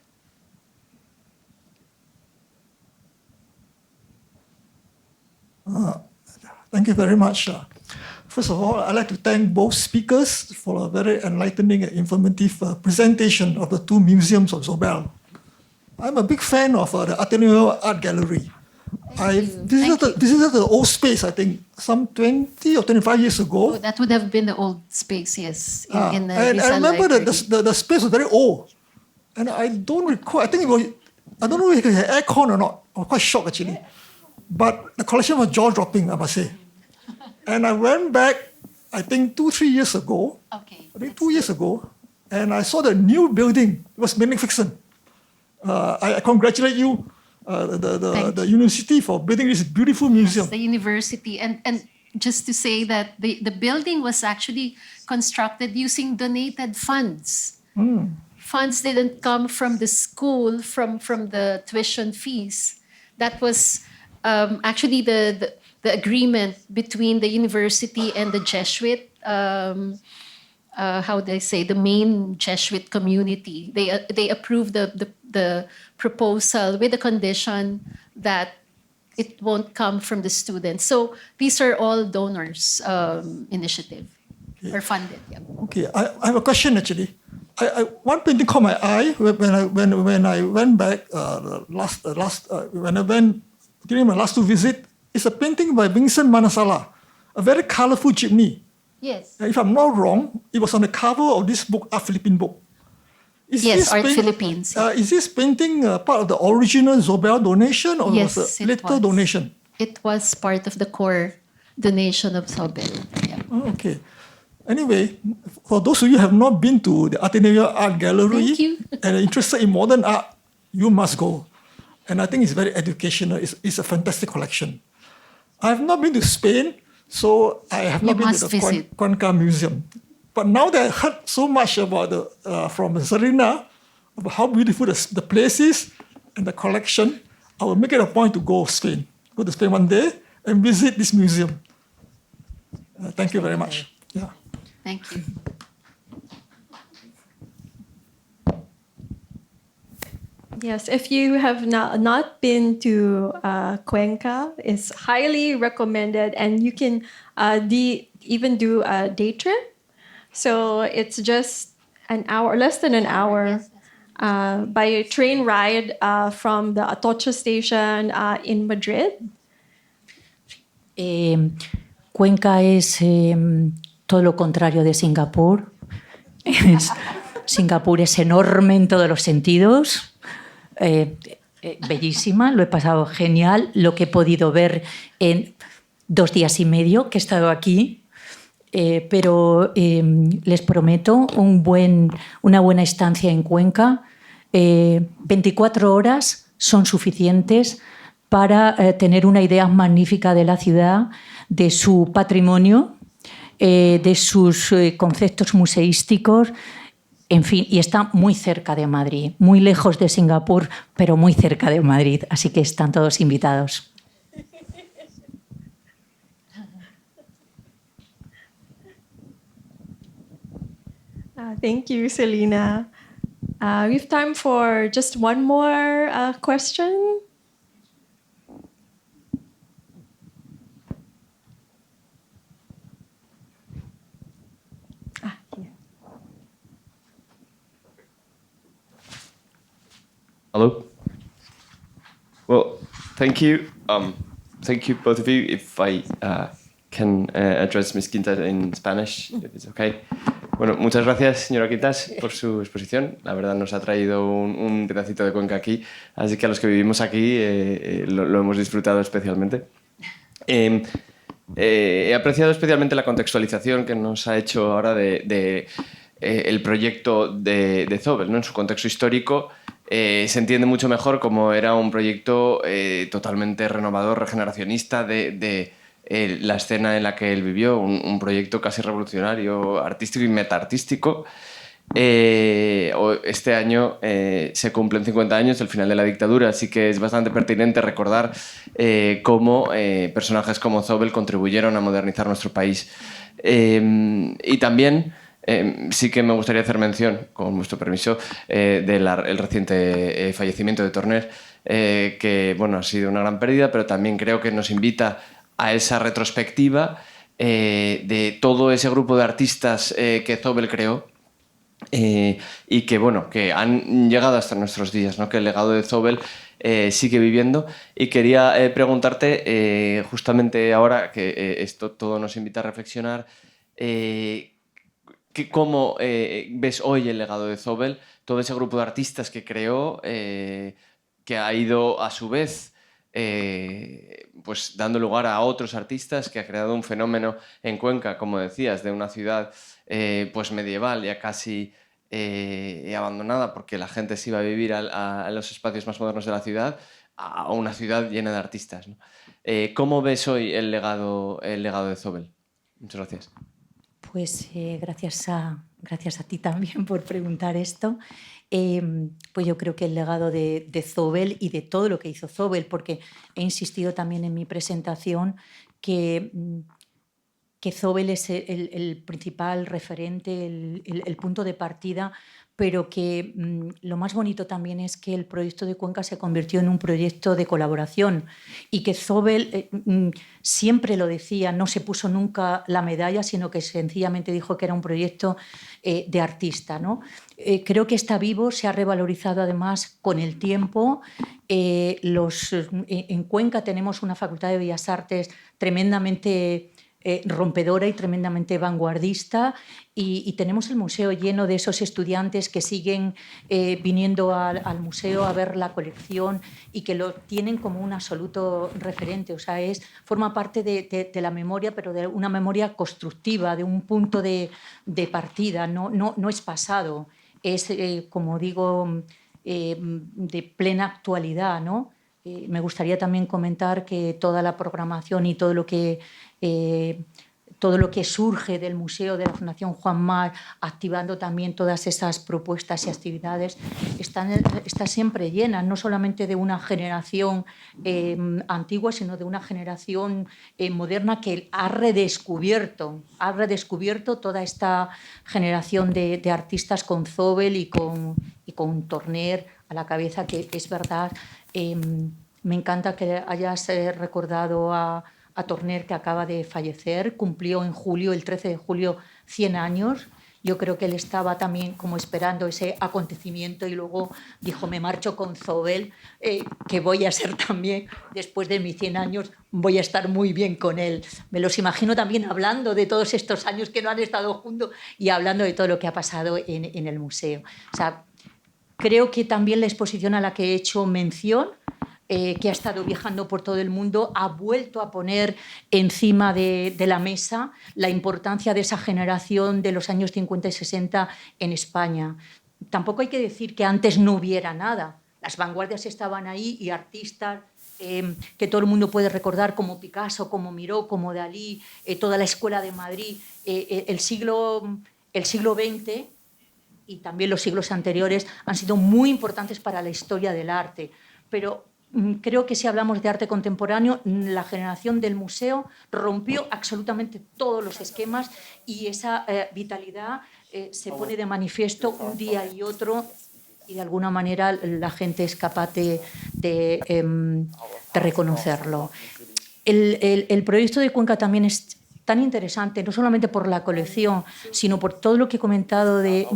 Thank you very much. First of all, I'd like to thank both speakers for a very enlightening and informative presentation of the two museums of Zóbel. I'm a big fan of the Ateneo Art Gallery. I visited the old space, I think, some 20 or 25 years ago. Oh, that would have been the old space, yes. In the And I Rizal remember Library. the space was very old. And I don't recall, I don't know if it had aircon or not. I was quite shocked, actually. But the collection was jaw-dropping, I must say. And I went back, I think 2-3 years ago. Okay. I think 2 years ago, and I saw the new building. It was magnificent. I congratulate you, the university, for building this beautiful museum. The university. And just to say that the building was actually constructed using donated funds. Funds didn't come from the school, from the tuition fees. That was actually the agreement between the university and the Jesuit, how they say, the main Jesuit community. They approved the proposal with the condition that it won't come from the students. So these are all donors' initiative or funded. Yeah. Okay, I have a question actually. One painting caught my eye when I went back during my last two visits. It's a painting by Vincent Manasala, a very colorful jeepney. Yes. If I'm not wrong, it was on the cover of this book, Art Philippine book. Yes, Art Philippines. Is this painting part of the original Zóbel donation, or Yes, was it a it later was. donation? It was part of the core donation of Zóbel. Yeah. Oh, okay. Anyway, for those of you who have not been to the Ateneo Art Gallery Thank you. and are interested in modern art, you must go. And I think it's very educational. It's a fantastic collection. I have not been to Spain, so I have not You been to must the visit. Cuenca Museum. But now that I heard so much about from Celina, about how beautiful the place is and the collection, I will make it a point to go to Spain one day and visit this museum. Thank you very much. Yeah. Thank you. Yes, if you have not been to Cuenca, it's highly recommended, and you can even do a day trip. So it's just an hour, less than an hour, by a train ride from the Atocha station in Madrid. Cuenca es todo lo contrario de Singapur. Singapur es enorme en todos los sentidos. Bellísima, lo he pasado genial, lo que he podido ver en 2 días y medio que he estado aquí, pero les prometo una buena estancia en Cuenca. 24 horas son suficientes para tener una idea magnífica de la ciudad, de su patrimonio, de sus conceptos museísticos. En fin, y está muy cerca de Madrid, muy lejos de Singapur, pero muy cerca de Madrid. Así que están todos invitados. Thank you, Celina. We have time for just one more question. Hello. Well, thank you. Thank you, both of you. If I can address Ms. Quintas in Spanish, if it's okay. Bueno, muchas gracias, señora Quintas, por su exposición. La verdad nos ha traído un pedacito de Cuenca aquí, así que a los que vivimos aquí lo hemos disfrutado especialmente. He apreciado especialmente la contextualización que nos ha hecho ahora de el proyecto de Zóbel, ¿no? En su contexto histórico se entiende mucho mejor cómo era un proyecto totalmente renovador, regeneracionista de la escena en la que él vivió, un proyecto casi revolucionario, artístico y metaartístico. Este año se cumplen 50 años del final de la dictadura, así que es bastante pertinente recordar cómo personajes como Zóbel contribuyeron a modernizar nuestro país. Y también sí que me gustaría hacer mención, con vuestro permiso, del reciente fallecimiento de Torner, que bueno, ha sido una gran pérdida, pero también creo que nos invita a esa retrospectiva de todo ese grupo de artistas que Zóbel creó y que, bueno, que han llegado hasta nuestros días, ¿no? Que el legado de Zóbel sigue viviendo. Y quería preguntarte, justamente ahora que esto todo nos invita a reflexionar, ¿cómo ves hoy el legado de Zóbel? Todo ese grupo de artistas que creó, que ha ido a su vez pues dando lugar a otros artistas, que ha creado un fenómeno en Cuenca, como decías, de una ciudad pues medieval, ya casi abandonada porque la gente se iba a vivir a los espacios más modernos de la ciudad, a una ciudad llena de artistas, ¿no? ¿Cómo ves hoy el legado de Zóbel? Muchas gracias. Pues gracias a ti también por preguntar esto. Pues yo creo que el legado de Zóbel y de todo lo que hizo Zóbel, porque he insistido también en mi presentación que Zóbel es el principal referente, el punto de partida, pero que lo más bonito también es que el proyecto de Cuenca se convirtió en un proyecto de colaboración y que Zóbel siempre lo decía, no se puso nunca la medalla, sino que sencillamente dijo que era un proyecto de artista, ¿no? Creo que está vivo, se ha revalorizado además con el tiempo. En Cuenca tenemos una Facultad de Bellas Artes tremendamente rompedora y tremendamente vanguardista y tenemos el museo lleno de esos estudiantes que siguen viniendo al museo a ver la colección y que lo tienen como un absoluto referente. O sea, forma parte de la memoria, pero de una memoria constructiva, de un punto de partida, no es pasado, es, como digo, de plena actualidad, ¿no? Me gustaría también comentar que toda la programación y todo lo que surge del Museo de la Fundación Juan Mar, activando también todas esas propuestas y actividades, está siempre llena, no solamente de una generación antigua, sino de una generación moderna que ha redescubierto toda esta generación de artistas con Zóbel y con Torner a la cabeza, que es verdad. Me encanta que hayas recordado a Torner, que acaba de fallecer, cumplió en julio, el 13 de julio, 100 años. Yo creo que él estaba también como esperando ese acontecimiento y luego dijo, me marcho con Zóbel, que voy a ser también, después de mis 100 años, voy a estar muy bien con él. Me los imagino también hablando de todos estos años que no han estado juntos y hablando de todo lo que ha pasado en el museo. O sea, creo que también la exposición a la que he hecho mención, que ha estado viajando por todo el mundo, ha vuelto a poner encima de la mesa la importancia de esa generación de los años 50 y 60 en España. Tampoco hay que decir que antes no hubiera nada. Las vanguardias estaban ahí y artistas que todo el mundo puede recordar, como Picasso, como Miró, como Dalí, toda la Escuela de Madrid, el siglo XX y también los siglos anteriores han sido muy importantes para la historia del arte. Pero creo que si hablamos de arte contemporáneo, la generación del museo rompió absolutamente todos los esquemas y esa vitalidad se pone de manifiesto un día y otro y de alguna manera la gente es capaz de reconocerlo. El proyecto de Cuenca también está tan interesante, no solamente por la colección, sino por todo lo que he comentado de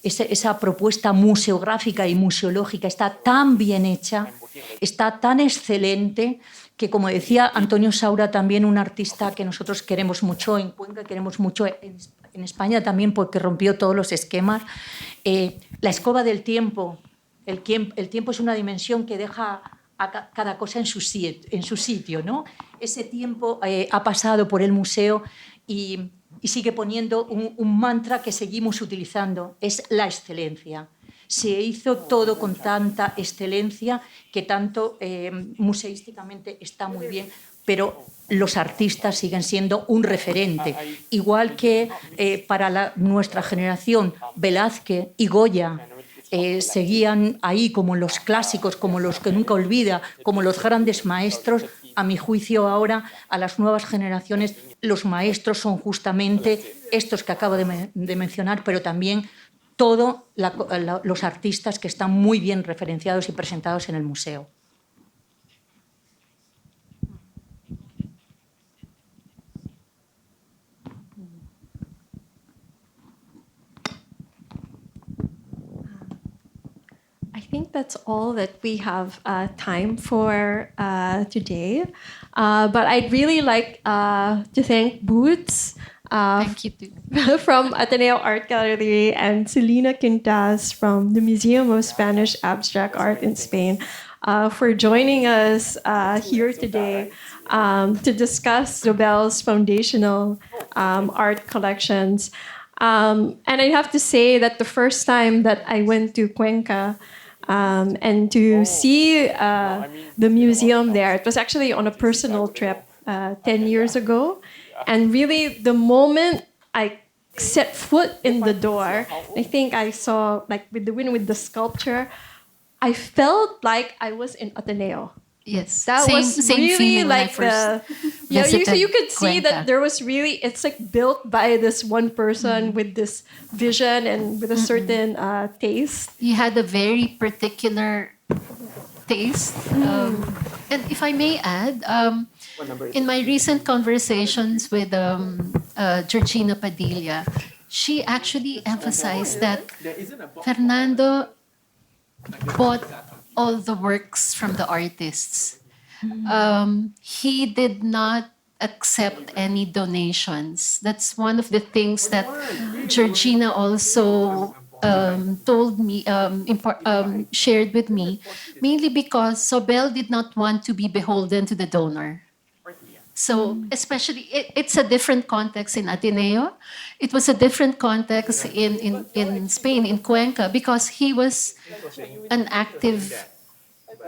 esa propuesta museográfica y museológica. Está tan bien hecha, está tan excelente, que, como decía Antonio Saura, también un artista que nosotros queremos mucho en Cuenca, queremos mucho en España también, porque rompió todos los esquemas. La escoba del tiempo. El tiempo es una dimensión que deja a cada cosa en su sitio, ¿no? Ese tiempo ha pasado por el museo y sigue poniendo un mantra que seguimos utilizando, es la excelencia. Se hizo todo con tanta excelencia que tanto museísticamente está muy bien, pero los artistas siguen siendo un referente. Igual que para nuestra generación, Velázquez y Goya seguían ahí como los clásicos, como los que nunca olvida, como los grandes maestros. A mi juicio ahora, a las nuevas generaciones, los maestros son justamente estos que acabo de mencionar, pero también todos los artistas que están muy bien referenciados y presentados en el museo. I think that's all that we have time for today. But I'd really like to thank Boots Thank you too. from Ateneo Art Gallery and Celina Quintas from the Museum of Spanish Abstract Art in Spain for joining us here today to discuss Zóbel's foundational art collections. And I have to say that the first time that I went to Cuenca and to see the museum there, it was actually on a personal trip 10 years ago. And really, the moment I set foot in the door, I think I saw, like, with the sculpture, I felt like I was in Ateneo. Yes, That was same really feeling when I like first so visited you could see Cuenca. that there was really, it's like built by this one person with this vision and with a certain taste. He had a very particular taste. And if I may add, in my recent conversations with Georgina Padilla, she actually emphasized that Fernando bought all the works from the artists. He did not accept any donations. That's one of the things that Georgina also told me, shared with me, mainly because Zóbel did not want to be beholden to the donor. So especially, it's a different context in Ateneo. It was a different context in Spain, in Cuenca, because he was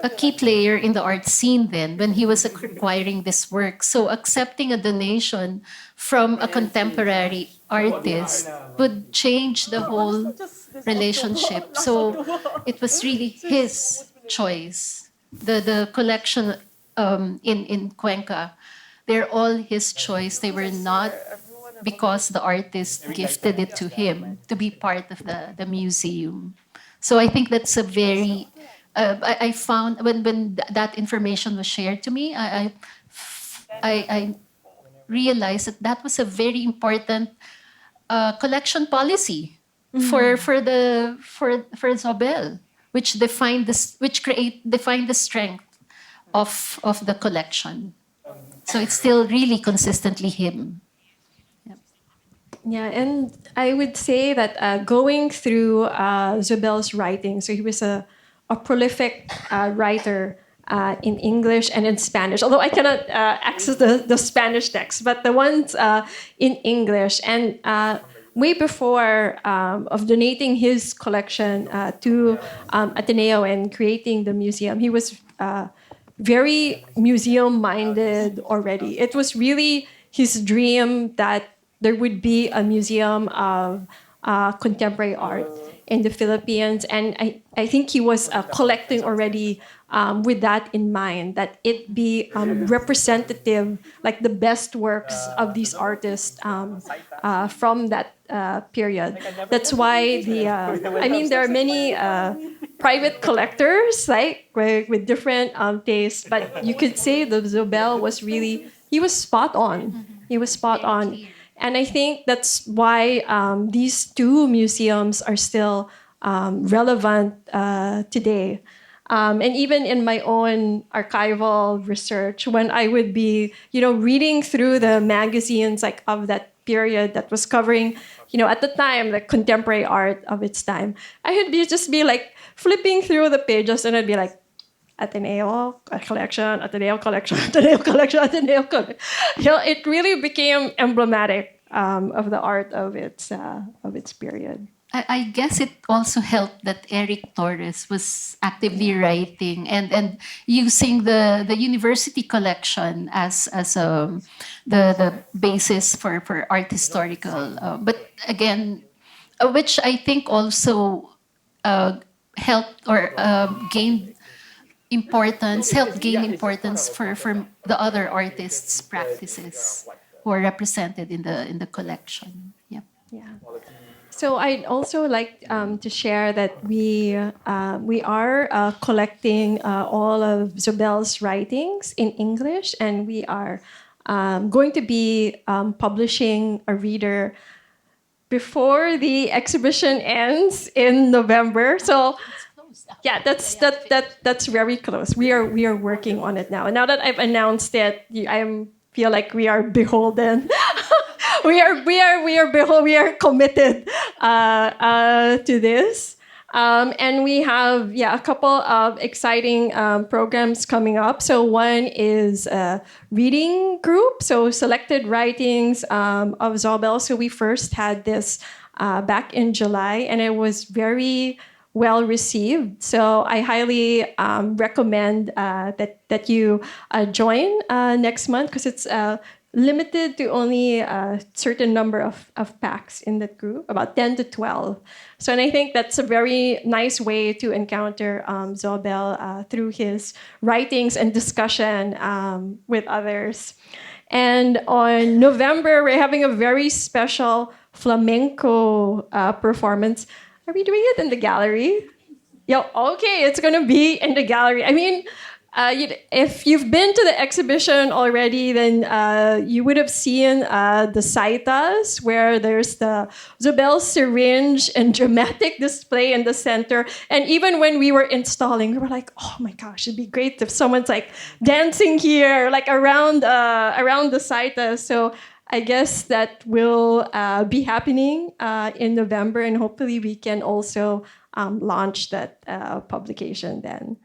a key player in the art scene then when he was acquiring this work. So accepting a donation from a contemporary artist would change the whole relationship. So it was really his choice. The collection in Cuenca, they're all his choice. They were not because the artist gifted it to him to be part of the museum. So I think that's a very I found when that information was shared to me, I realized that was a very important collection policy for Zóbel, which defined the strength of the collection. So it's still really consistently him. Yeah, and I would say that going through Zóbel's writing, so he was a prolific writer in English and in Spanish, although I cannot access the Spanish text, but the ones in English. And way before of donating his collection to Ateneo and creating the museum, he was very museum-minded already. It was really his dream that there would be a museum of contemporary art in the Philippines. And I think he was collecting already with that in mind, that it be representative, like the best works of these artists from that period. That's why there are many private collectors, like with different tastes, but you could say that Zóbel was really, he was spot on. He was spot on. And I think that's why these two museums are still relevant today. And even in my own archival research, when I would be, reading through the magazines like of that period that was covering, at the time, the contemporary art of its time, I would just be like flipping through the pages, and I'd be like, Ateneo collection, Ateneo collection, Ateneo collection, Ateneo collection. It really became emblematic of the art of its period. I guess it also helped that Eric Torres was actively writing and using the university collection as the basis for art historical. But again, which I think also helped or helped gain importance for the other artists' practices who are represented in the collection. Yeah. Yeah. So I'd also like to share that we are collecting all of Zóbel's writings in English, and we are going to be publishing a reader before the exhibition ends in November. So yeah, that's very close. We are working on it now. And now that I've announced it, I feel like we are beholden. We are committed to this. And we have a couple of exciting programs coming up. So one is a reading group, so selected writings of Zóbel. So we first had this back in July, and it was very well received. So I highly recommend that you join next month, because it's limited to only a certain number of packs in that group, about 10 to 12. So, and I think that's a very nice way to encounter Zóbel through his writings and discussion with others. And on November, we're having a very special flamenco performance. Are we doing it in the gallery? Yeah, okay, it's going to be in the gallery. I mean, if you've been to the exhibition already, then you would have seen the saitas, where there's the Zóbel syringe and dramatic display in the center. And even when we were installing, we were like, oh my gosh, it'd be great if someone's like dancing here, like around the saitas. So I guess that will be happening in November, and hopefully we can also launch that publication then.